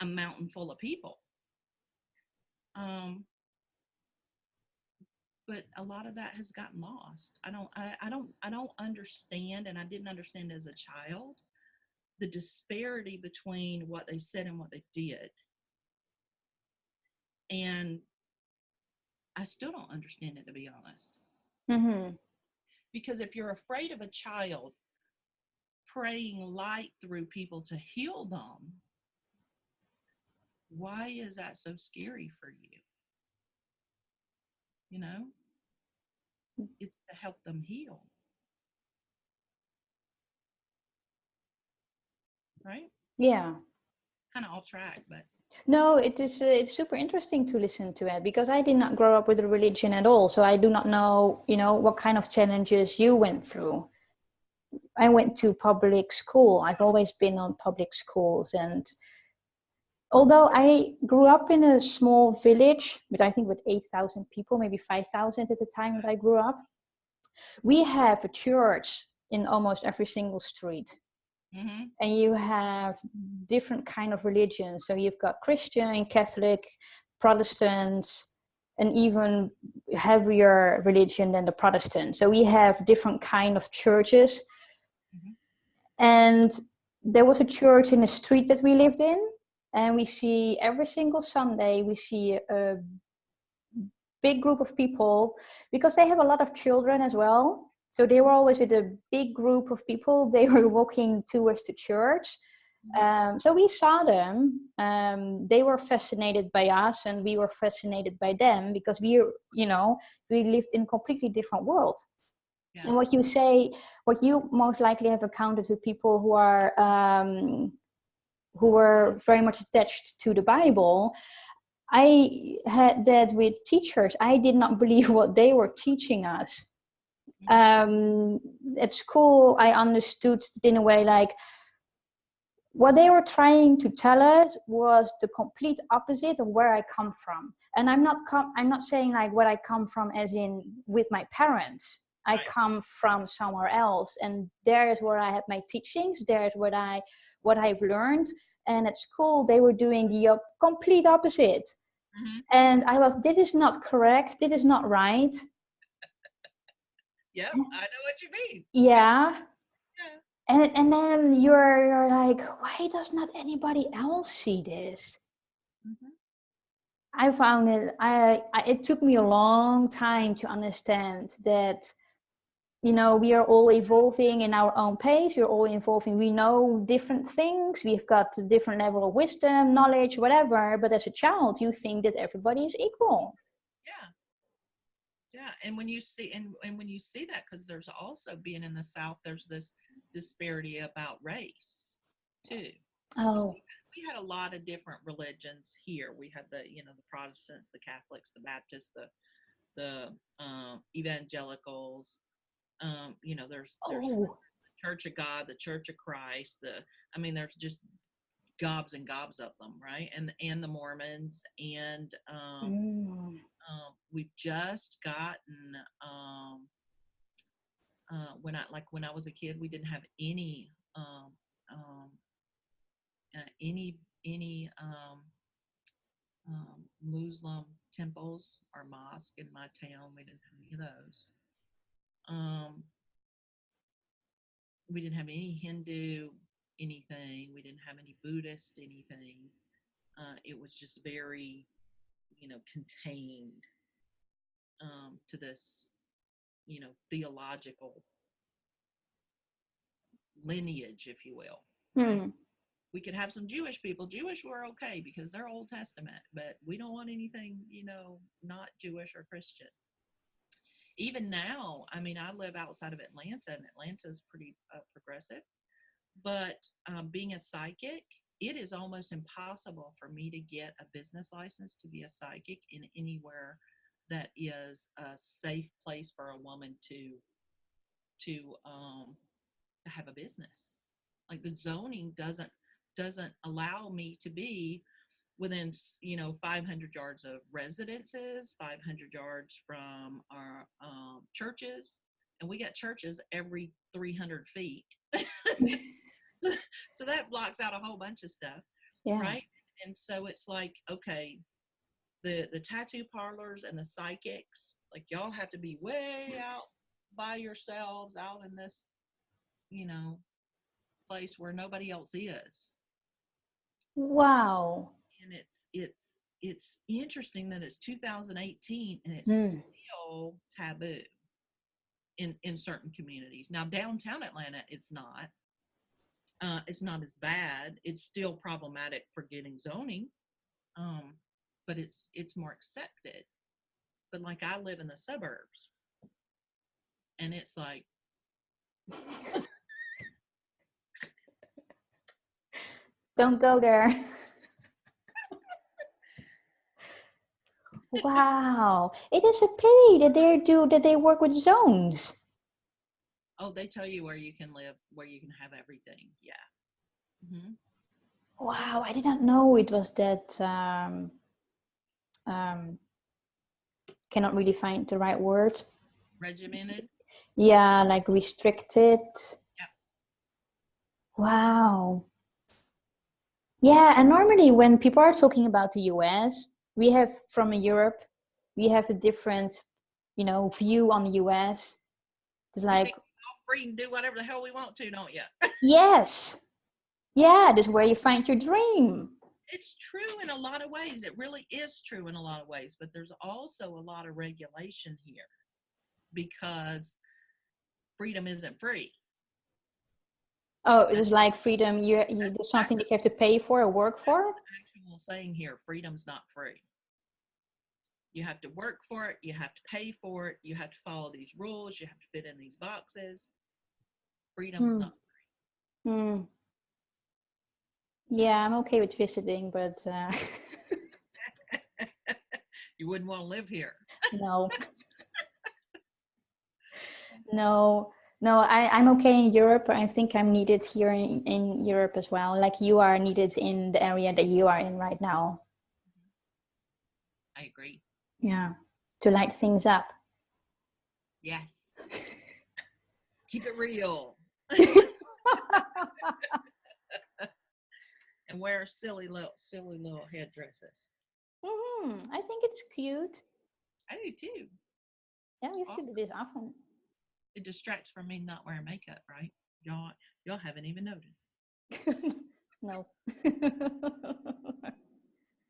a mountain full of people. um, but a lot of that has gotten lost. I don't understand, and I didn't understand as a child, the disparity between what they said and what they did. And I still don't understand it, to be honest. Mm-hmm. Because if you're afraid of a child praying light through people to heal them, why is that so scary for you? You know, it's to help them heal, right? Yeah. Kind of off track, but No, it is. It's super interesting to listen to it because I did not grow up with a religion at all, so I do not know, what kind of challenges you went through. I went to public school. I've always been on public schools, and although I grew up in a small village, but I think with 8,000 people, maybe 5,000 at the time that I grew up, we have a church in almost every single street. mm-hmm. And you have different kind of religions. So you've got Christian, Catholic, Protestants, and even heavier religion than the Protestant. So we have different kind of churches. Mm-hmm. And there was a church in the street that we lived in, and we see every single Sunday we see a big group of people because they have a lot of children as well. So they were always with a big group of people. They were walking towards the church. So we saw them. They were fascinated by us, and we were fascinated by them because we lived in a completely different world. Yeah. And what you most likely have encountered with people who were very much attached to the Bible. I had that with teachers. I did not believe what they were teaching us. Mm-hmm. At school, I understood it in a way like what they were trying to tell us was the complete opposite of where I come from. And I'm not saying like what I come from as in with my parents. I Right. come from somewhere else, and there is where I had my teachings. There is what I've learned. And at school, they were doing the complete opposite. Mm-hmm. And I was, this is not correct. This is not right. Yep, I know what you mean. Yeah. Yeah. And then you're like, why does not anybody else see this? Hmm. I found it. It took me a long time to understand that, you know, we are all evolving in our own pace. We're all evolving. We know different things. We've got a different level of wisdom, knowledge, whatever. But as a child, you think that everybody is equal. Yeah. Yeah. And when you see and when you see that, because there's also being in the South, there's this disparity about race too. Because Oh. we had a lot of different religions here. We had the, you know, the Protestants, the Catholics, the Baptists, the evangelicals. You know, there's Oh. the Church of God, the Church of Christ. I mean, there's just gobs and gobs of them, right? And the Mormons, and Mm. we've just gotten when I was a kid, we didn't have um, any Muslim temples or mosque in my town. We didn't have any of those. Um, we didn't have any Hindu anything. We didn't have any Buddhist anything. It was just very, you know, contained to this, you know, theological lineage, if you will, right? Hmm. We could have some Jewish people. Jewish were okay because they're Old Testament, but we don't want anything, you know, not Jewish or Christian. Even now, I mean, I live outside of Atlanta, and Atlanta is pretty progressive. But being a psychic, it is almost impossible for me to get a business license to be a psychic in anywhere that is a safe place for a woman to have a business. Like the zoning doesn't allow me to be within, you know, 500 yards of residences, 500 yards from our churches, and we got churches every 300 feet. So that blocks out a whole bunch of stuff, Yeah. right? And so it's like, okay, the tattoo parlors and the psychics, like y'all have to be way out by yourselves, out in this, you know, place where nobody else is. Wow. And it's interesting that it's 2018 and it's Hmm. still taboo in certain communities. Now downtown Atlanta, it's not as bad. It's still problematic for getting zoning, um, but it's more accepted. But like I live in the suburbs, and it's like, Don't go there. Wow. It is a pity that they work with zones. oh, they tell you where you can live, where you can have everything. Yeah. Hmm. Wow, I did not know it was that um cannot really find the right word. Regimented. Yeah, like restricted. Yeah. Wow. Yeah, and normally when people are talking about the US, we have from Europe, we have a different, you know, view on the US. It's We like, think we're all free and do whatever the hell we want to, don't you? yes, yeah, this is where you find your dream. It's true in a lot of ways. It really is true in a lot of ways, but there's also a lot of regulation here because freedom isn't free. Oh, it That, is like freedom. There's something that's that you have to pay for or work for. an actual saying here. Freedom's not free. You have to work for it. You have to pay for it. You have to follow these rules. You have to fit in these boxes. Freedom's Hmm. not Hmm. Yeah, I'm okay with visiting, but free. You wouldn't want to live here. no, no, no. I'm okay in Europe. I think I'm needed here in Europe as well. Like you are needed in the area that you are in right now. I agree. Yeah, to light things up. Yes. Keep it real and wear silly little headdresses. I think it's cute. I do too. Yeah, you Oh, should do this often. It distracts from me not wearing makeup, right? Y'all haven't even noticed. No.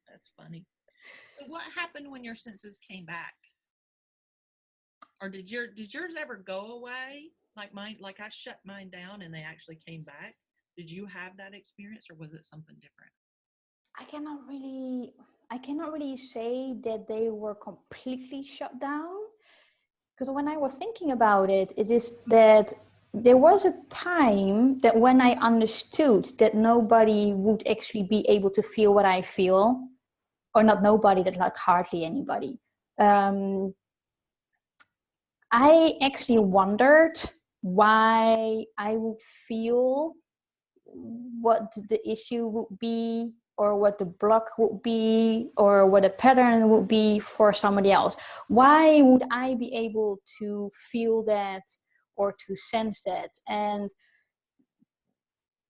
That's funny. So what happened when your senses came back? Or did yours ever go away? Like mine, like I shut mine down and they actually came back. Did you have that experience or was it something different? I cannot really I cannot really say that they were completely shut down, because when I was thinking about it, it is that there was a time that when I understood that nobody would actually be able to feel what I feel, or not nobody, that like hardly anybody. Um, I actually wondered why I would feel what the issue would be, or what the block would be, or what a pattern would be for somebody else. Why would I be able to feel that or to sense that? And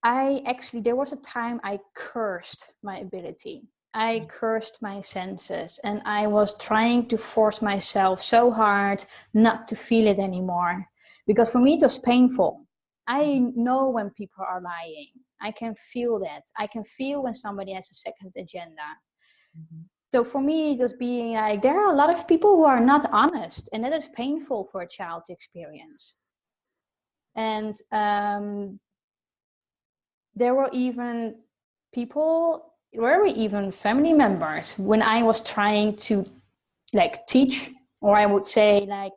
there was a time I cursed my ability. I cursed my senses, and I was trying to force myself so hard not to feel it anymore. Because for me, it was painful. I know when people are lying. I can feel that. I can feel when somebody has a second agenda. Mm-hmm. So for me, just being like, there are a lot of people who are not honest, and that is painful for a child to experience. And there were even family members when I was trying to like teach, or I would say like,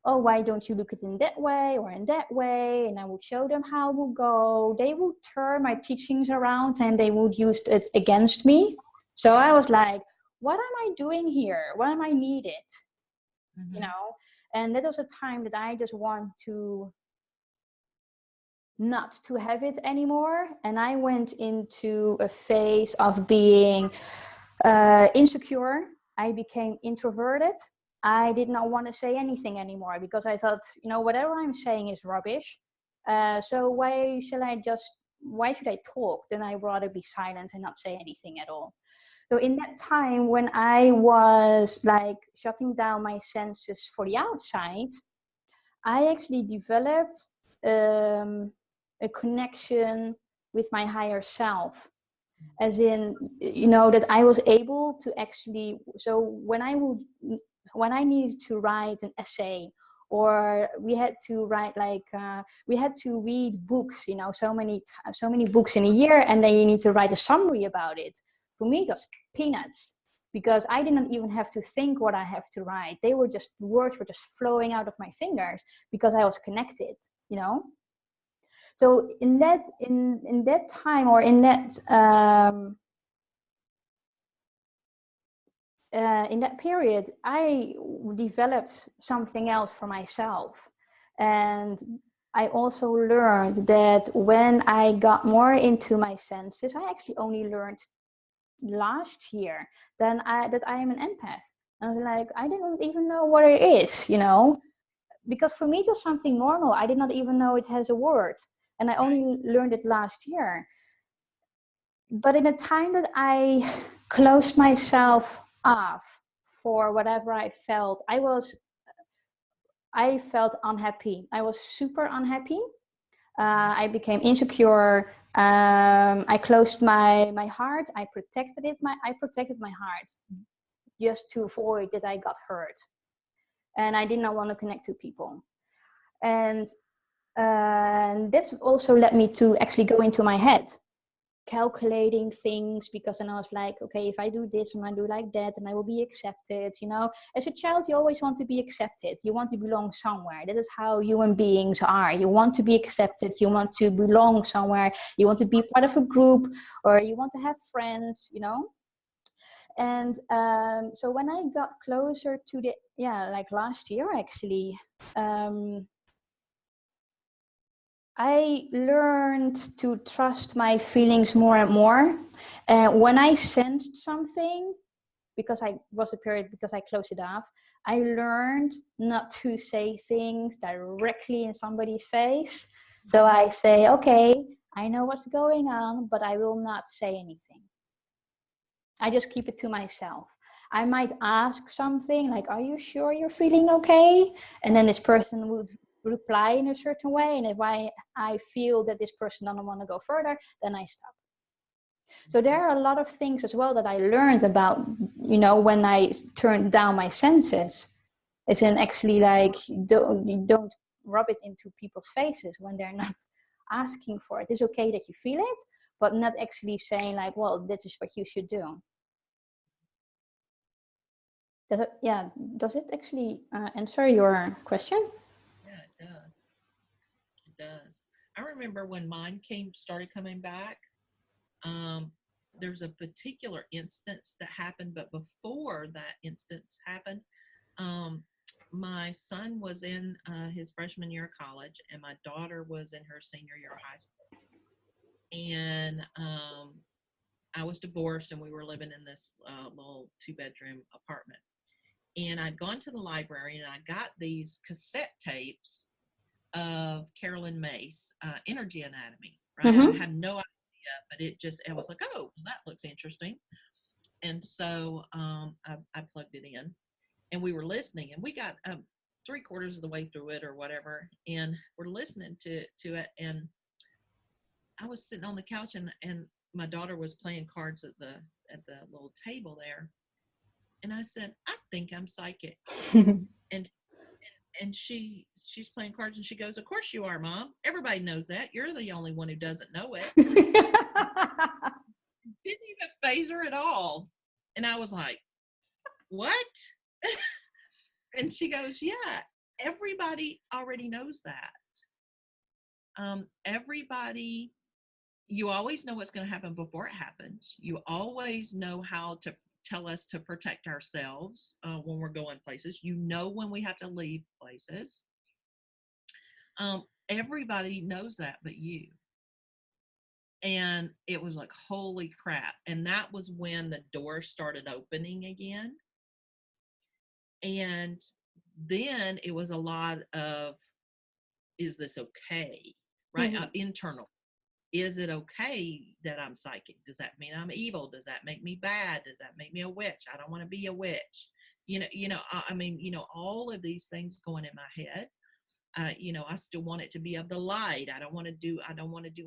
oh, why don't you look at it in that way or in that way? And I would show them how it would go. They would turn my teachings around and they would use it against me. So I was like, what am I doing here? What am I needed? Mm-hmm. You know? And that was a time that I just want to not to have it anymore. And I went into a phase of being insecure. I became introverted. I did not want to say anything anymore because I thought, whatever I'm saying is rubbish. So why should I talk? Then I'd rather be silent and not say anything at all. So in that time when I was like shutting down my senses for the outside, I actually developed a connection with my higher self, as in, that I was able to actually, so when I needed to write an essay, or we had to write we had to read books, so many books in a year, and then you need to write a summary about it. For me, it was peanuts, because I didn't even have to think what I have to write. Words were just flowing out of my fingers because I was connected, So in that time, or in that period, I developed something else for myself. And I also learned that when I got more into my senses, I actually only learned last year that I am an empath. And I was like, I didn't even know what it is, because for me it was something normal. I did not even know it has a word. And I only learned it last year. But in a time that I closed myself off for whatever I felt, I felt unhappy. I was super unhappy. I became insecure. I closed my heart. I protected my heart just to avoid that I got hurt. And I did not want to connect to people. And that's also led me to actually go into my head, calculating things, because then I was like, okay, if I do this and I do like that, then I will be accepted. As a child, you always want to be accepted. You want to belong somewhere. That is how human beings are. You want to be accepted. You want to belong somewhere. You want to be part of a group, or you want to have friends, And so when I got closer to like last year, actually, I learned to trust my feelings more and more. When I sensed something, because I closed it off, I learned not to say things directly in somebody's face. So I say, okay, I know what's going on, but I will not say anything. I just keep it to myself. I might ask something like, are you sure you're feeling okay? And then this person would reply in a certain way, and if I feel that this person doesn't want to go further, then I stop. So there are a lot of things as well that I learned about, when I turned down my senses. It's in actually like, don't rub it into people's faces when they're not asking for it. It's okay that you feel it, but not actually saying like, well, this is what you should do. Does it actually answer your question? Yeah, it does. It does. I remember when mine started coming back. There's a particular instance that happened, but before that instance happened, my son was in his freshman year of college, and my daughter was in her senior year of high school. And I was divorced, and we were living in this little 2-bedroom apartment. And I'd gone to the library, and I got these cassette tapes of Carolyn Mace, Energy Anatomy, right? Mm-hmm. I had no idea, but I was like, oh, well, that looks interesting. And so I plugged it in, and we were listening, and we got 3/4 of the way through it or whatever, and we're listening to it, and I was sitting on the couch, and my daughter was playing cards at the little table there, and I said, I think I'm psychic. And she's playing cards, and she goes, of course you are, Mom. Everybody knows that. You're the only one who doesn't know it. Didn't even phase her at all. And I was like, what? And she goes, yeah, everybody already knows that. Everybody, you always know what's going to happen before it happens. You always know how to tell us to protect ourselves when we're going places. You know when we have to leave places. Everybody knows that but you. And it was like, holy crap. And that was when the door started opening again. And then it was a lot of, is this okay? Right? Mm-hmm. Internal. Is it okay that I'm psychic? Does that mean I'm evil? Does that make me bad? Does that make me a witch? I don't want to be a witch. I mean, all of these things going in my head. I still want it to be of the light. I don't want to do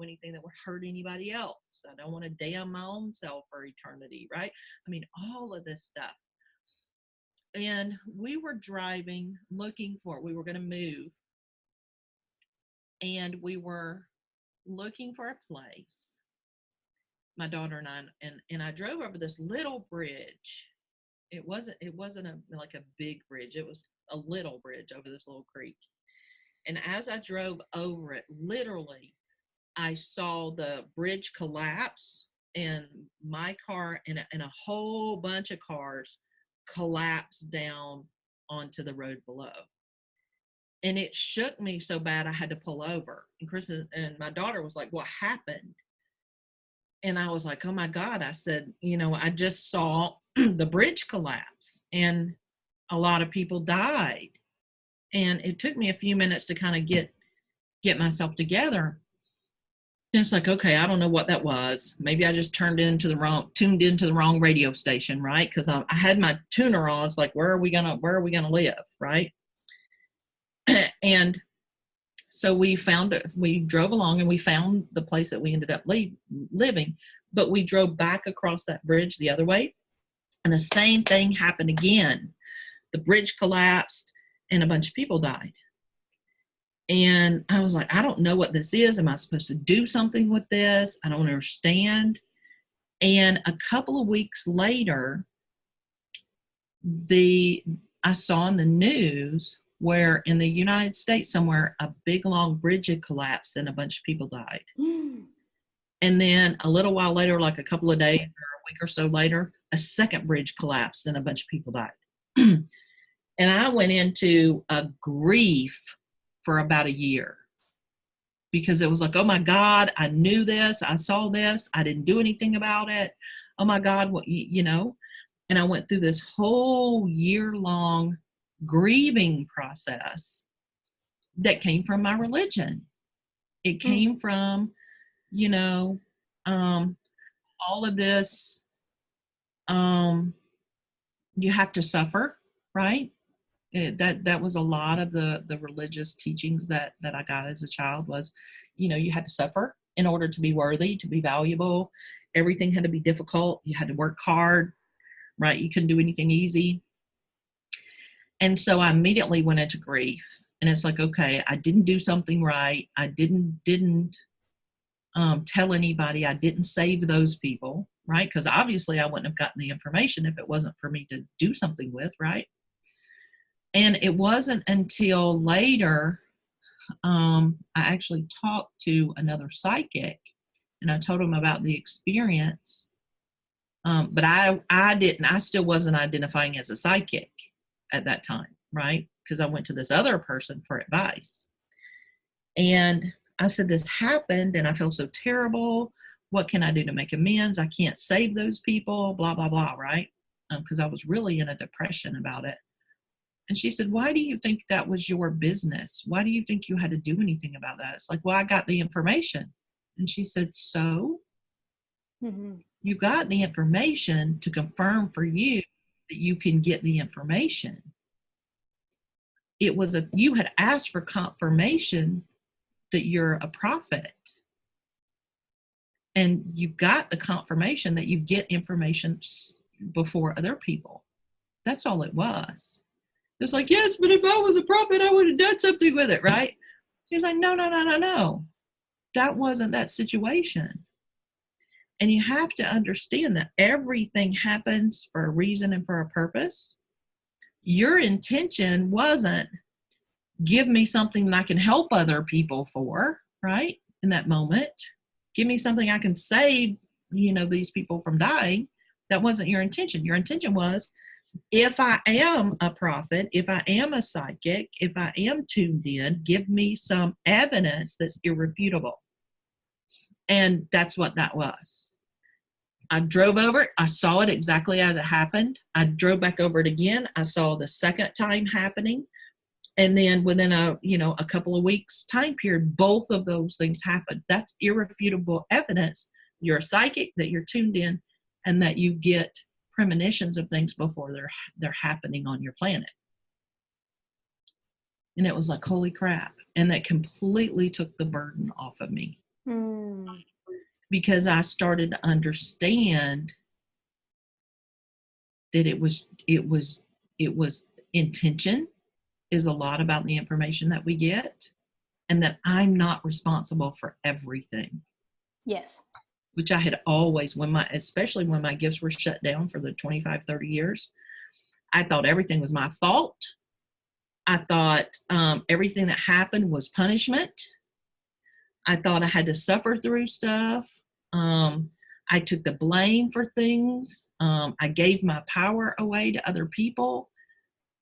anything that would hurt anybody else. I don't want to damn my own self for eternity, right? I mean, all of this stuff. And we were driving, looking for it. We were going to move. And we were looking for a place, my daughter and I, and I drove over this little bridge. It wasn't like a big bridge. It was a little bridge over this little creek. And as I drove over it, literally, I saw the bridge collapse, and my car and a whole bunch of cars collapsed down onto the road below. And it shook me so bad I had to pull over. And Kristen and my daughter was like, what happened? And I was like, oh my God. I said, I just saw the bridge collapse, and a lot of people died. And it took me a few minutes to kind of get myself together. And it's like, okay, I don't know what that was. Maybe I just tuned into the wrong radio station, right? Because I had my tuner on. It's like, where are we gonna live, right? And so we drove along, and we found the place that we ended up living. But we drove back across that bridge the other way, and the same thing happened again. The bridge collapsed, and a bunch of people died. And I was like, I don't know what this is. Am I supposed to do something with this? I don't understand. And a couple of weeks later, I saw in the news where in the United States somewhere, a big long bridge had collapsed and a bunch of people died. And then a little while later, like a couple of days or a week or so later, a second bridge collapsed and a bunch of people died. And I went into a grief for about a year, because it was like, oh my God, I knew this, I saw this, I didn't do anything about it. Oh my God, what, and I went through this whole year-long grieving process that came from my religion. It came from, all of this, you have to suffer, right? That was a lot of the religious teachings that I got as a child was, you had to suffer in order to be worthy, to be valuable. Everything had to be difficult. You had to work hard, right? You couldn't do anything easy. And so I immediately went into grief. And it's like, okay, I didn't do something right. I didn't tell anybody. I didn't save those people, right? Because obviously I wouldn't have gotten the information if it wasn't for me to do something with, right? And it wasn't until later I actually talked to another psychic, and I told him about the experience. But I still wasn't identifying as a psychic at that time, right? Because I went to this other person for advice. And I said, this happened and I feel so terrible. What can I do to make amends? I can't save those people, blah, blah, blah, right? Because I was really in a depression about it. And she said, why do you think that was your business? Why do you think you had to do anything about that? It's like, well, I got the information. And she said, so you got the information to confirm for you that you can get the information. You had asked for confirmation that you're a prophet. And you got the confirmation that you get information before other people. That's all it was. It's like, yes, but if I was a prophet, I would have done something with it, right? She's like, no. That wasn't that situation. And you have to understand that everything happens for a reason and for a purpose. Your intention wasn't give me something that I can help other people for, right? In that moment, give me something I can save, these people from dying. That wasn't your intention. Your intention was, if I am a prophet, if I am a psychic, if I am tuned in, give me some evidence that's irrefutable. And that's what that was. I drove over it. I saw it exactly as it happened. I drove back over it again. I saw the second time happening. And then within a couple of weeks time period, both of those things happened. That's irrefutable evidence. You're a psychic, that you're tuned in, and that you get premonitions of things before they're happening on your planet. And it was like, holy crap. And that completely took the burden off of me. Because I started to understand that it was intention is a lot about the information that we get, and that I'm not responsible for everything. Yes. Which I had always, especially when my gifts were shut down for the 25, 30 years, I thought everything was my fault. I thought everything that happened was punishment. I thought I had to suffer through stuff. I took the blame for things. I gave my power away to other people.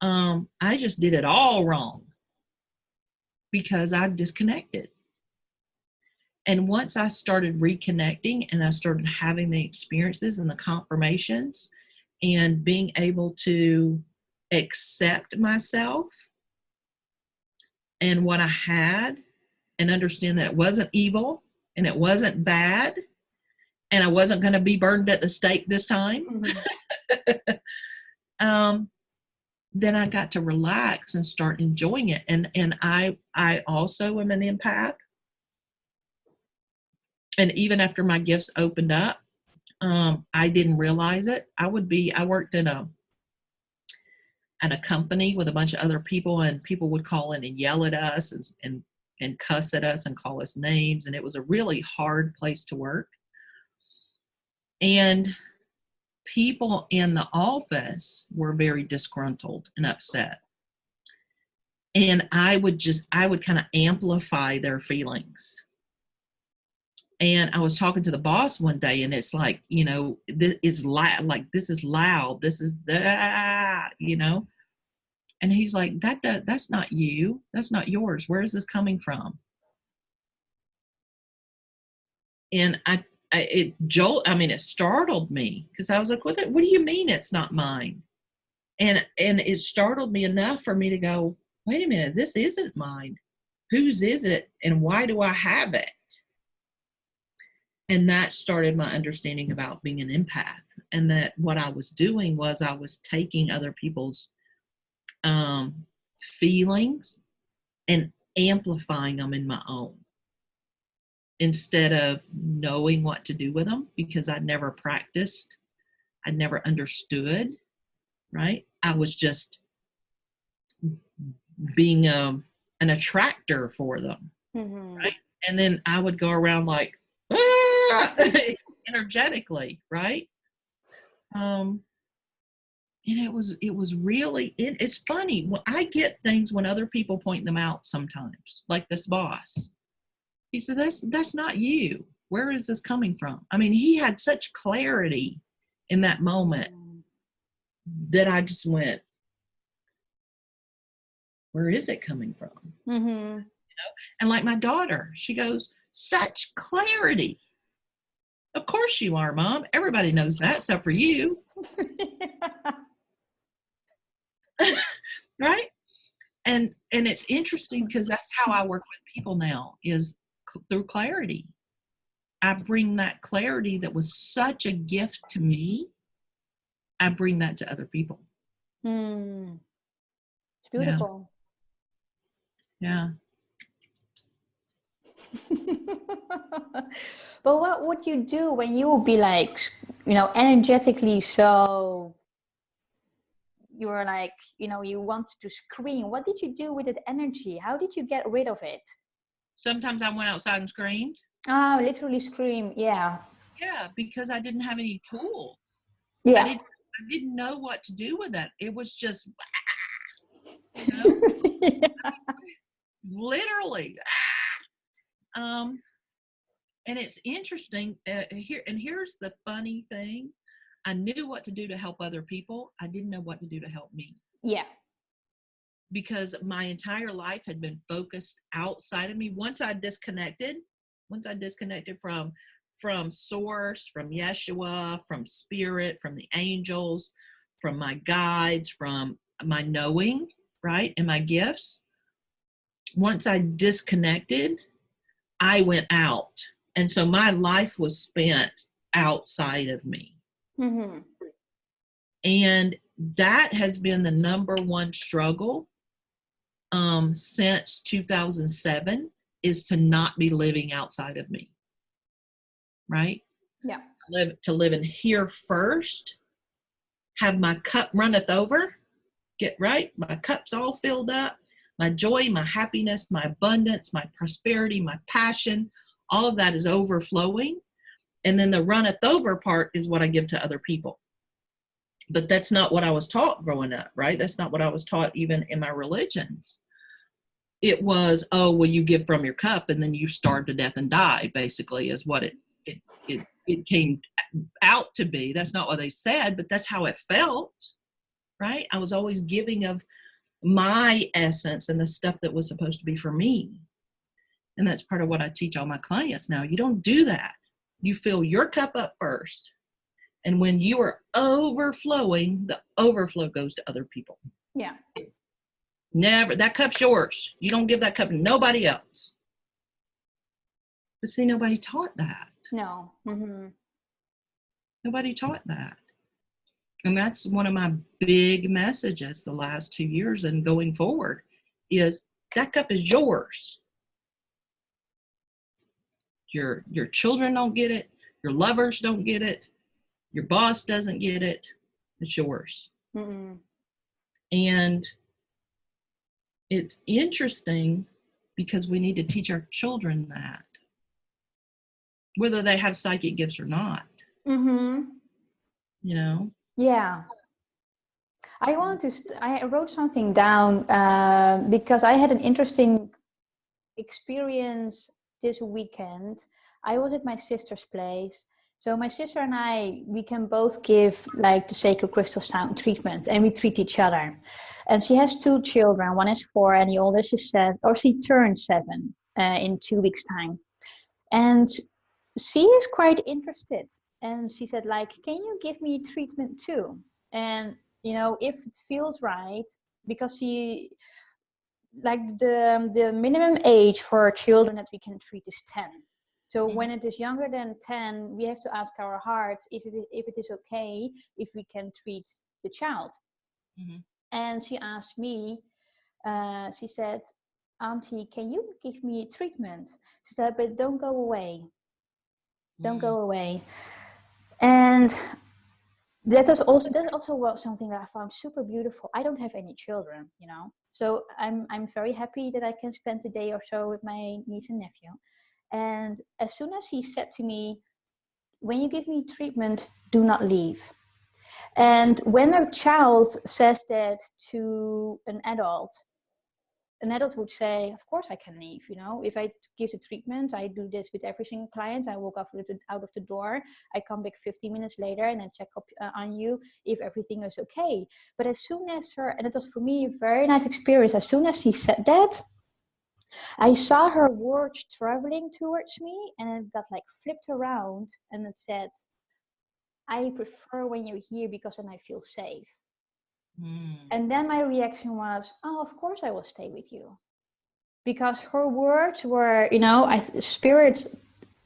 I just did it all wrong because I disconnected. And once I started reconnecting and I started having the experiences and the confirmations and being able to accept myself and what I had, and understand that it wasn't evil and it wasn't bad and I wasn't going to be burned at the stake this time, then I got to relax and start enjoying it. And I also am an empath. And even after my gifts opened up, I didn't realize it. I worked at a company with a bunch of other people, and people would call in and yell at us and cuss at us and call us names. And it was a really hard place to work. And people in the office were very disgruntled and upset. And I would kind of amplify their feelings. And I was talking to the boss one day, and it's like, this is loud, like, this is loud. This is and he's like, that's not you. That's not yours. Where is this coming from? And it startled me, because I was like, what do you mean it's not mine? And it startled me enough for me to go, wait a minute, this isn't mine. Whose is it? And why do I have it? And that started my understanding about being an empath, and that what I was doing was I was taking other people's feelings and amplifying them in my own instead of knowing what to do with them, because I never practiced. I never understood, right? I was just being an attractor for them, right? And then I would go around like, ah! energetically, right? And it was really, it's funny when I get things when other people point them out sometimes, like this boss. He said, that's not you. Where is this coming from? I mean, he had such clarity in that moment that I just went, where is it coming from? You know? And like my daughter, she goes, such clarity. Of course you are, Mom. Everybody knows that except for you. Right? And it's interesting because that's how I work with people now, is through clarity. I bring that clarity that was such a gift to me. I bring that to other people. It's beautiful. Yeah. But what would you do when you would be like, energetically so, you were like, you wanted to scream? What did you do with that energy? How did you get rid of it? Sometimes I went outside and screamed. Oh, literally scream. Yeah. Yeah, because I didn't have any tools. Yeah. I didn't know what to do with that. It was just, you know, Yeah. literally. And it's interesting here's the funny thing. I knew what to do to help other people. I didn't know what to do to help me. Yeah. Because my entire life had been focused outside of me. Once I disconnected from source, from Yeshua, from spirit, from the angels, from my guides, from my knowing, right, and my gifts. Once I disconnected, I went out. And so my life was spent outside of me. And that has been the number one struggle since 2007, is to not be living outside of me, right? Yeah. To live in here first, have my cup runneth over, get right, my cup's all filled up, my joy, my happiness, my abundance, my prosperity, my passion, all of that is overflowing. And then the runneth over part is what I give to other people. But that's not what I was taught growing up, right? That's not what I was taught even in my religions. It was, oh, well, you give from your cup and then you starve to death and die, basically, is what it came out to be. That's not what they said, but that's how it felt, right? I was always giving of my essence and the stuff that was supposed to be for me. And that's part of what I teach all my clients now. You don't do that. You fill your cup up first. And when you are overflowing, the overflow goes to other people. Yeah. Never. That cup's yours. You don't give that cup to nobody else. But see, nobody taught that. No. Nobody taught that. And that's one of my big messages the last 2 years and going forward, is that cup is yours. Your children don't get it. Your lovers don't get it. Your boss doesn't get it. It's yours. And it's interesting because we need to teach our children that, whether they have psychic gifts or not. You know? Yeah. I wrote something down because I had an interesting experience this weekend. I was at my sister's place. So my sister and we can both give like the sacred crystal sound treatment, and we treat each other. And she has 2 children. One is 4 and the oldest is 7, or she turned 7 in 2 weeks' time. And she is quite interested. And she said, like, can you give me treatment too? And, if it feels right, because she, like the minimum age for children that we can treat is 10. So when it is younger than 10, we have to ask our heart if it is okay if we can treat the child. And she asked me, she said, Auntie, can you give me treatment? She said, but don't go away. Don't go away. And that's also something that I found super beautiful. I don't have any children, you know, so I'm very happy that I can spend a day or so with my niece and nephew. And as soon as he said to me, when you give me treatment, do not leave. And when a child says that to an adult would say, of course I can leave, you know, if I give the treatment, I do this with every single client, I walk out of the door, I come back 15 minutes later and then check up on you if everything is okay. But as soon as and it was for me a very nice experience, as soon as he said that, I saw her words traveling towards me, and it got like flipped around and it said, I prefer when you're here because then I feel safe. And then my reaction was, oh, of course I will stay with you. Because her words were, you know, Spirit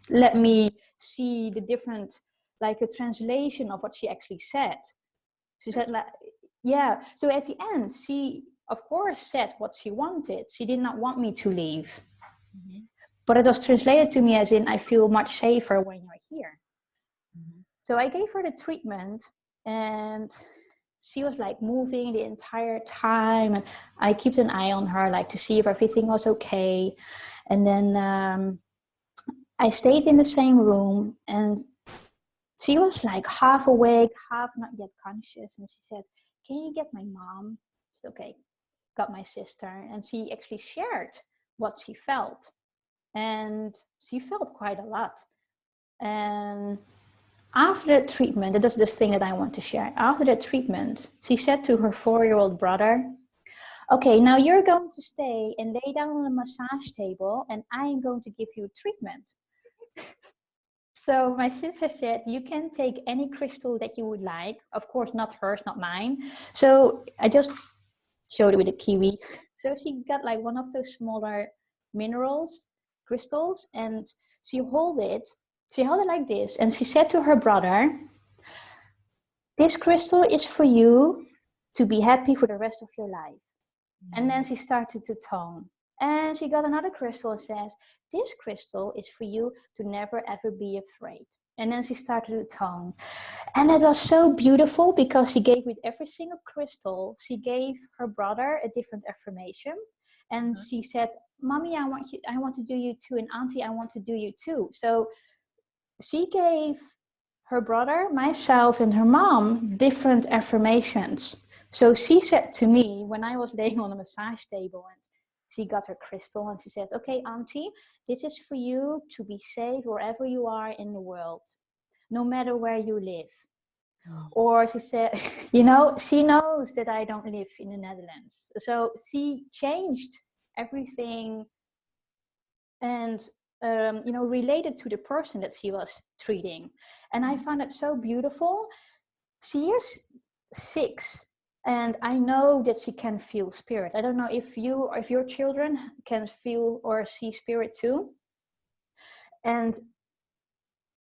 let me see the different, like a translation of what she actually said. She said, like, yeah. So at the end, she, of course, said what she wanted. She did not want me to leave. But it was translated to me as in, I feel much safer when you're here. So I gave her the treatment, and she was like moving the entire time, and I kept an eye on her, like to see if everything was okay. And then I stayed in the same room, and she was like half awake, half not yet conscious. And she said, can you get my mom? I said, okay. Got my sister, and she actually shared what she felt. And she felt quite a lot. And after the treatment, that is this thing that I want to share. After the treatment, she said to her 4-year-old brother, okay, now you're going to stay and lay down on a massage table, and I am going to give you treatment. So my sister said, you can take any crystal that you would like. Of course, not hers, not mine. So I just showed it with a kiwi. So she got like one of those smaller crystals, and she held it like this. And she said to her brother, this crystal is for you to be happy for the rest of your life. And then she started to tone. And she got another crystal and says, this crystal is for you to never ever be afraid. And then she started to tone. And it was so beautiful because she gave with every single crystal, she gave her brother a different affirmation. And she said, Mommy, I want to do you too. And Auntie, I want to do you too. So she gave her brother, myself, and her mom different affirmations. So she said to me when I was laying on a massage table, and she got her crystal, and she said, okay, Auntie, this is for you to be safe wherever you are in the world, no matter where you live. Or she said, you know, she knows that I don't live in the Netherlands. So she changed everything and, you know, related to the person that she was treating. And I found it so beautiful. She is 6. And I know that she can feel spirit. I don't know if you or if your children can feel or see spirit too. And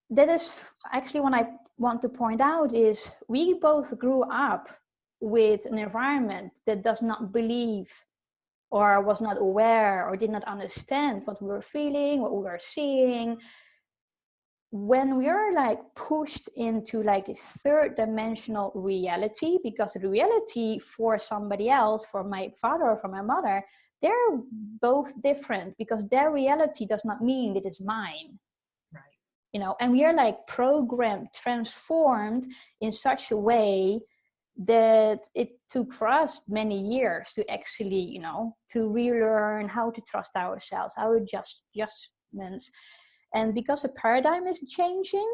that is actually what I want to point out is we both grew up with an environment that does not believe or was not aware or did not understand what we were feeling, what we were seeing. When we are like pushed into like this 3rd dimensional reality, because the reality for somebody else, for my father or for my mother, they're both different because their reality does not mean that it's mine. Right. You know, and we are like programmed, transformed in such a way that it took for us many years to actually, you know, to relearn how to trust ourselves, our adjustments. And because the paradigm is changing,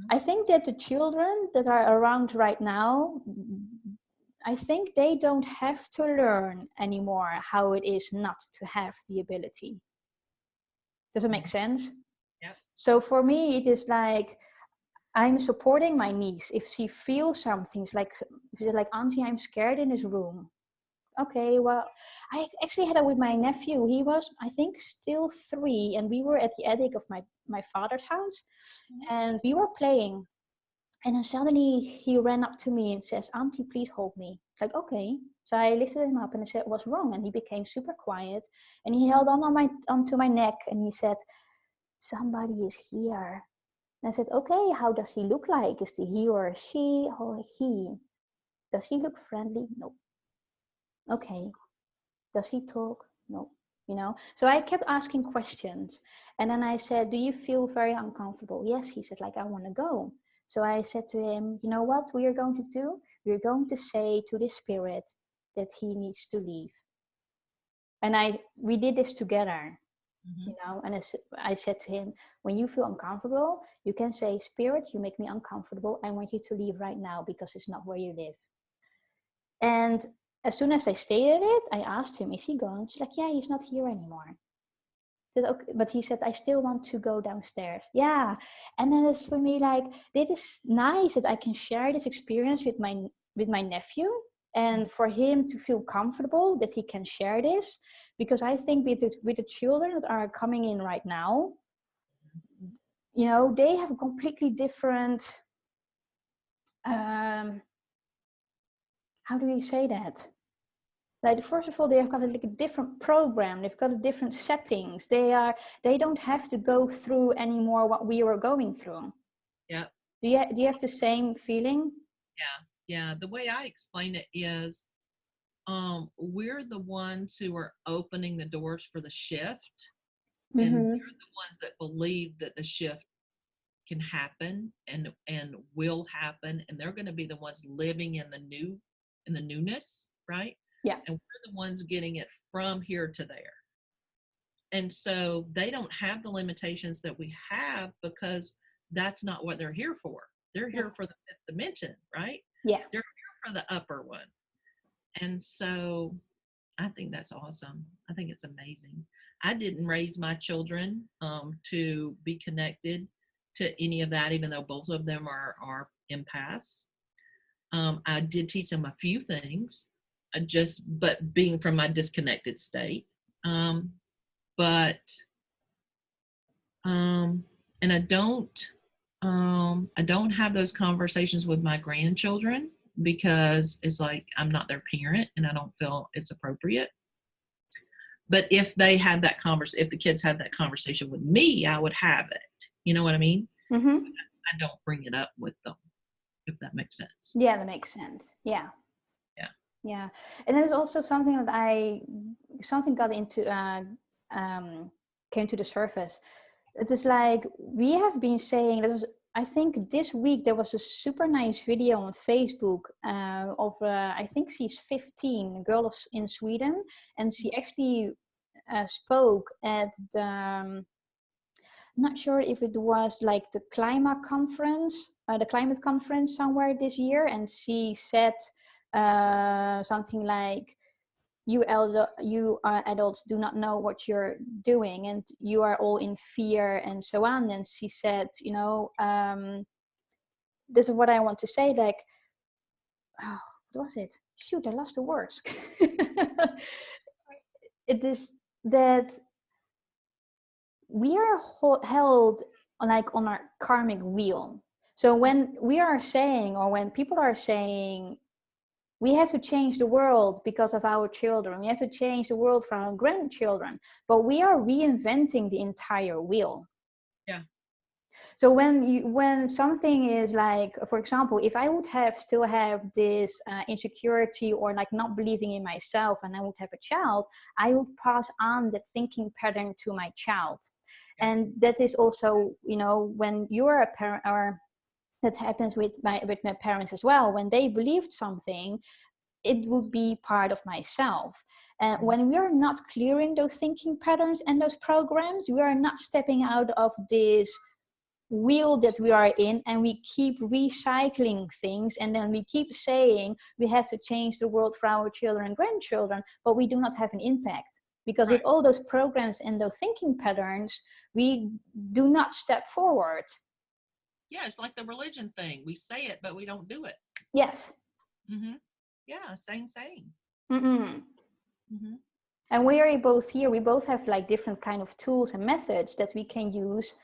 I think that the children that are around right now, I think they don't have to learn anymore how it is not to have the ability. Does it make sense? Yep. So for me, it is like, I'm supporting my niece. If she feels something, she's like, Auntie, I'm scared in this room. Okay, well, I actually had it with my nephew. He was, I think, still 3, and we were at the attic of my father's house, and we were playing. And then suddenly he ran up to me and says, Auntie, please hold me. Like, okay. So I lifted him up and I said, what's wrong? And he became super quiet. And he held onto my neck and he said, somebody is here. And I said, okay, how does he look like? Is he or she or he? Does he look friendly? No. Okay. Does he talk? No. So I kept asking questions. And then I said, do you feel very uncomfortable? Yes. He said, like, I want to go. So I said to him, you know what we are going to do? We're going to say to the spirit that he needs to leave. And we did this together. And I said to him, when you feel uncomfortable, you can say, spirit, you make me uncomfortable. I want you to leave right now because it's not where you live. And as soon as I stated it, I asked him, is he gone? She's like, yeah, he's not here anymore. I said, okay. But he said, I still want to go downstairs. Yeah. And then it's for me like, this is nice that I can share this experience with my nephew, and for him to feel comfortable that he can share this. Because I think with the children that are coming in right now, they have a completely different, how do we say that? Like, first of all, they've got a different program. They've got a different settings. They don't have to go through anymore what we were going through. Yeah. Do you have the same feeling? Yeah. The way I explain it is, we're the ones who are opening the doors for the shift, and they're the ones that believe that the shift can happen and will happen, and they're going to be the ones living in the newness, right? Yeah. And we're the ones getting it from here to there. And so they don't have the limitations that we have, because that's not what they're here for. They're here for the fifth dimension, right? Yeah. They're here for the upper one. And so I think that's awesome. I think it's amazing. I didn't raise my children to be connected to any of that, even though both of them are empaths. I did teach them a few things, but being from my disconnected state. And I don't have those conversations with my grandchildren, because it's like I'm not their parent and I don't feel it's appropriate. But if they had that if the kids had that conversation with me, I would have it. You know what I mean? I don't bring it up with them, if that makes sense. Yeah, that makes sense. Yeah. And there's also something that something got into came to the surface. It is like, we have been saying, I think this week there was a super nice video on Facebook of I think she's 15, a girl in Sweden, and she actually spoke at the not sure if it was like the climate conference somewhere this year, and she said something like, you adults do not know what you're doing, and you are all in fear and so on. And she said, this is what I want to say, like, what was it? Shoot, I lost the words. It is that we are held like on our karmic wheel. So when we are saying, or when people are saying, we have to change the world because of our children, we have to change the world for our grandchildren, but we are reinventing the entire wheel. Yeah. So when something is like, for example, if I would still have this insecurity, or like not believing in myself, and I would have a child, I would pass on that thinking pattern to my child. Yeah. And that is also, when you're a parent, or that happens with my parents as well. When they believed something, it would be part of myself. And when we are not clearing those thinking patterns and those programs, we are not stepping out of this wheel that we are in, and we keep recycling things, and then we keep saying we have to change the world for our children and grandchildren, but we do not have an impact, because with all those programs and those thinking patterns, we do not step forward. Yeah, it's like the religion thing. We say it, but we don't do it. Yes. Yeah, same. And we are both here. We both have like different kind of tools and methods that we can use,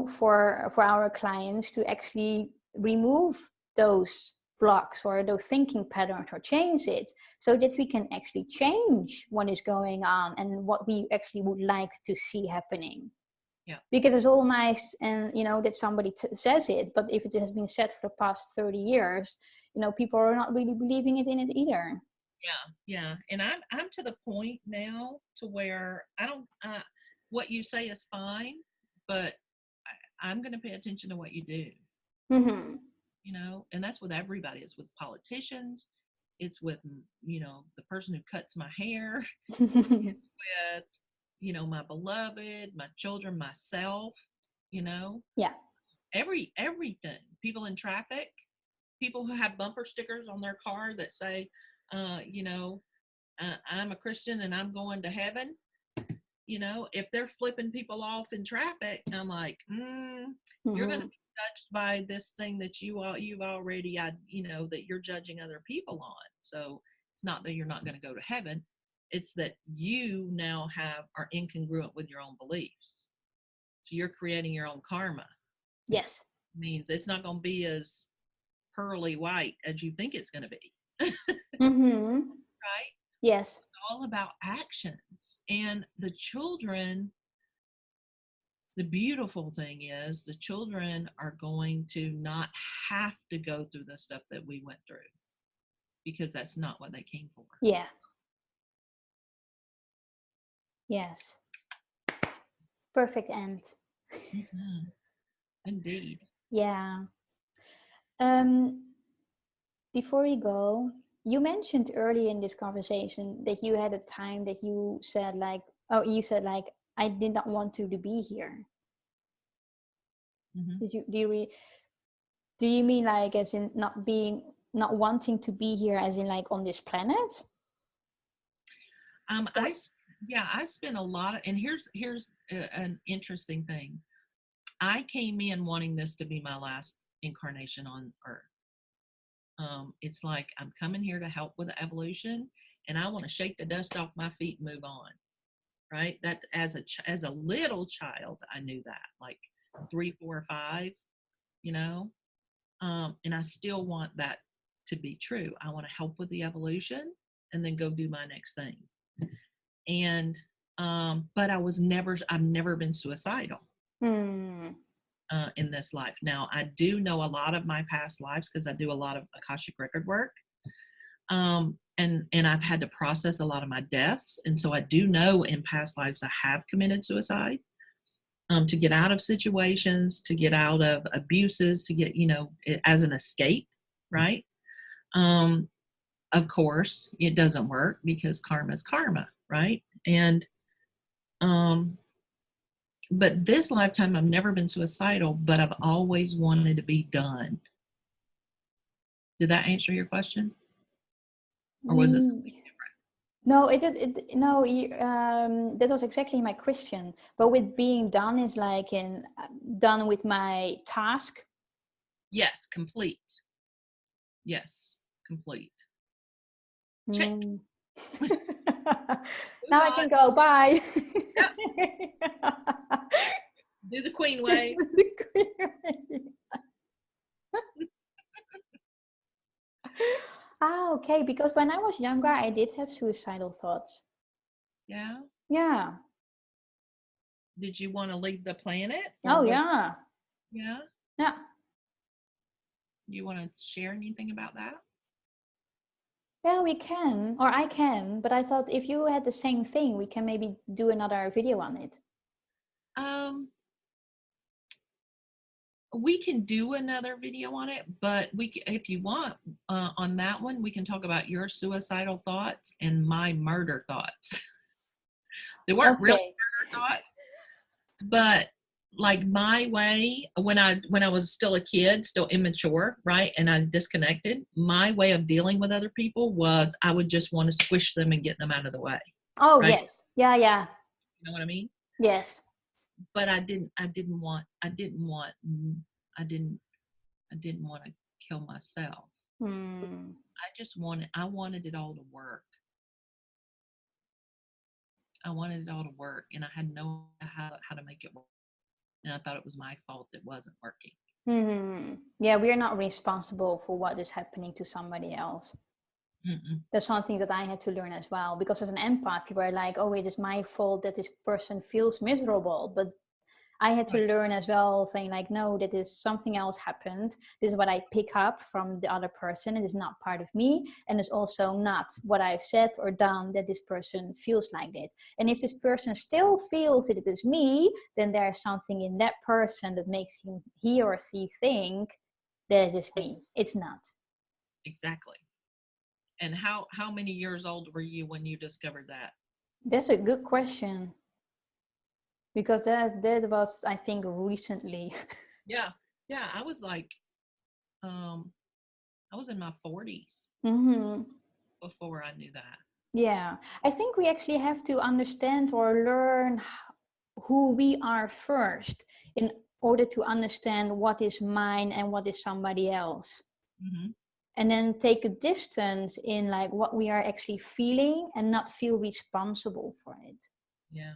for our clients to actually remove those blocks or those thinking patterns or change it so that we can actually change what is going on and what we actually would like to see happening. Yeah. Because it's all nice and that somebody says it, but if it has been said for the past 30 years, people are not really believing it in it either. Yeah. And I'm to the point now to where I don't what you say is fine, but I'm going to pay attention to what you do. Mm-hmm. And that's with everybody. It's with politicians. It's with, the person who cuts my hair. It's with, my beloved, my children, myself, Yeah. everything. People in traffic, people who have bumper stickers on their car that say, I'm a Christian and I'm going to heaven. If they're flipping people off in traffic, I'm like, you're going to be judged by this thing that you've already, that you're judging other people on. So it's not that you're not going to go to heaven. It's that you now are incongruent with your own beliefs. So you're creating your own karma. Yes. It means it's not going to be as pearly white as you think it's going to be. Mm-hmm. Right? Yes. It's all about actions. And the children, the beautiful thing is the children are going to not have to go through the stuff that we went through because that's not what they came for. Yeah. Yes. Perfect end. Mm-hmm. Indeed. Yeah. Before we go, you mentioned earlier in this conversation that you had a time that you said like, I did not want to be here. Mm-hmm. Do you mean like as in not wanting to be here as in like on this planet? I spent a lot of, and here's an interesting thing. I came in wanting this to be my last incarnation on Earth. It's like I'm coming here to help with the evolution, and I want to shake the dust off my feet and move on. Right? That as a little child, I knew that, like 3, 4, 5, and I still want that to be true. I want to help with the evolution and then go do my next thing. And but I've never been suicidal. In this life. Now, I do know a lot of my past lives because I do a lot of Akashic record work. And I've had to process a lot of my deaths. And so I do know in past lives I have committed suicide to get out of situations, to get out of abuses, to get, as an escape, right? Of course, it doesn't work because karma is karma, right? And but this lifetime, I've never been suicidal, but I've always wanted to be done. Did that answer your question? Or was it something different? No, no, that was exactly my question. But with being done is like done with my task. Yes, complete. Yes, complete. Check. Now I can go. Bye. Yep. Do the queen wave. Okay. Because when I was younger, I did have suicidal thoughts. Yeah. Yeah. Did you want to leave the planet? Oh, yeah. Yeah. Yeah. You want to share anything about that? Yeah, we can, or I can, but I thought if you had the same thing, we can maybe do another video on it. We can do another video on it, but if you want, on that one, we can talk about your suicidal thoughts and my murder thoughts. They weren't really murder thoughts, but like my way when I was still a kid, still immature, right? And I disconnected, my way of dealing with other people was I would just want to squish them and get them out of the way. Oh, right? yes. Yeah. You know what I mean? Yes. But I didn't want to kill myself. I wanted it all to work. I wanted it all to work, and I had no idea how to make it work. And I thought it was my fault that it wasn't working. Yeah, we are not responsible for what is happening to somebody else. Mm-mm. That's something that I had to learn as well, because as an empath, you are like, oh, it is my fault that this person feels miserable. But I had to Right. learn as well, saying like, no, that is something else happened. This is what I pick up from the other person. It is not part of me. And it's also not what I've said or done that this person feels like it. And if this person still feels that it is me, then there's something in that person that makes he or she think that it is me. It's not. Exactly. And how many years old were you when you discovered that? That's a good question, because that was, I think, recently. Yeah. Yeah. I was like, I was in my 40s Mm-hmm. before I knew that. Yeah, I think we actually have to understand or learn who we are first in order to understand what is mine and what is somebody else. Mm-hmm. And then take a distance in like what we are actually feeling and not feel responsible for it. Yeah.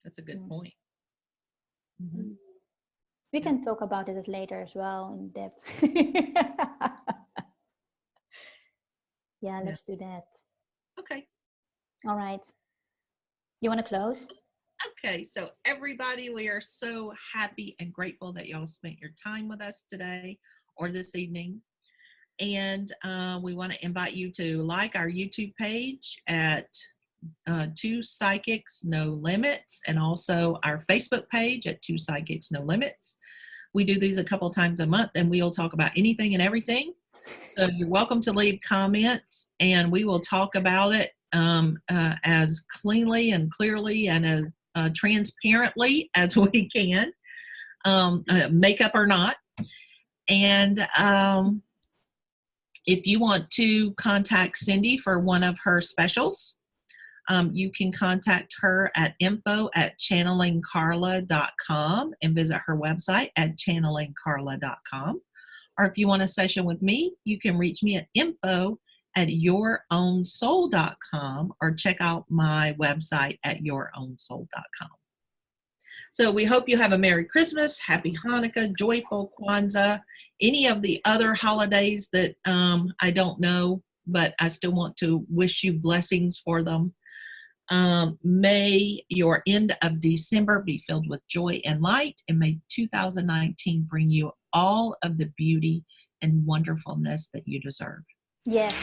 That's a good Mm. point. Mm-hmm. We Yeah. can talk about it later as well in depth. Yeah, Yeah. let's do that. Okay. All right. You want to close? Okay. So, everybody, we are so happy and grateful that y'all spent your time with us today or this evening. And we want to invite you to like our YouTube page at Two Psychics No Limits, and also our Facebook page at Two Psychics No Limits. We do these a couple times a month, and we'll talk about anything and everything. So you're welcome to leave comments, and we will talk about it as cleanly and clearly and as transparently as we can, makeup or not. And if you want to contact Cindy for one of her specials, you can contact her at info@channelingcarla.com and visit her website at channelingcarla.com. Or if you want a session with me, you can reach me at info@yourownsoul.com or check out my website at yourownsoul.com. So we hope you have a Merry Christmas, Happy Hanukkah, joyful Kwanzaa, any of the other holidays that I don't know, but I still want to wish you blessings for them. May your end of December be filled with joy and light, and may 2019 bring you all of the beauty and wonderfulness that you deserve. Yes.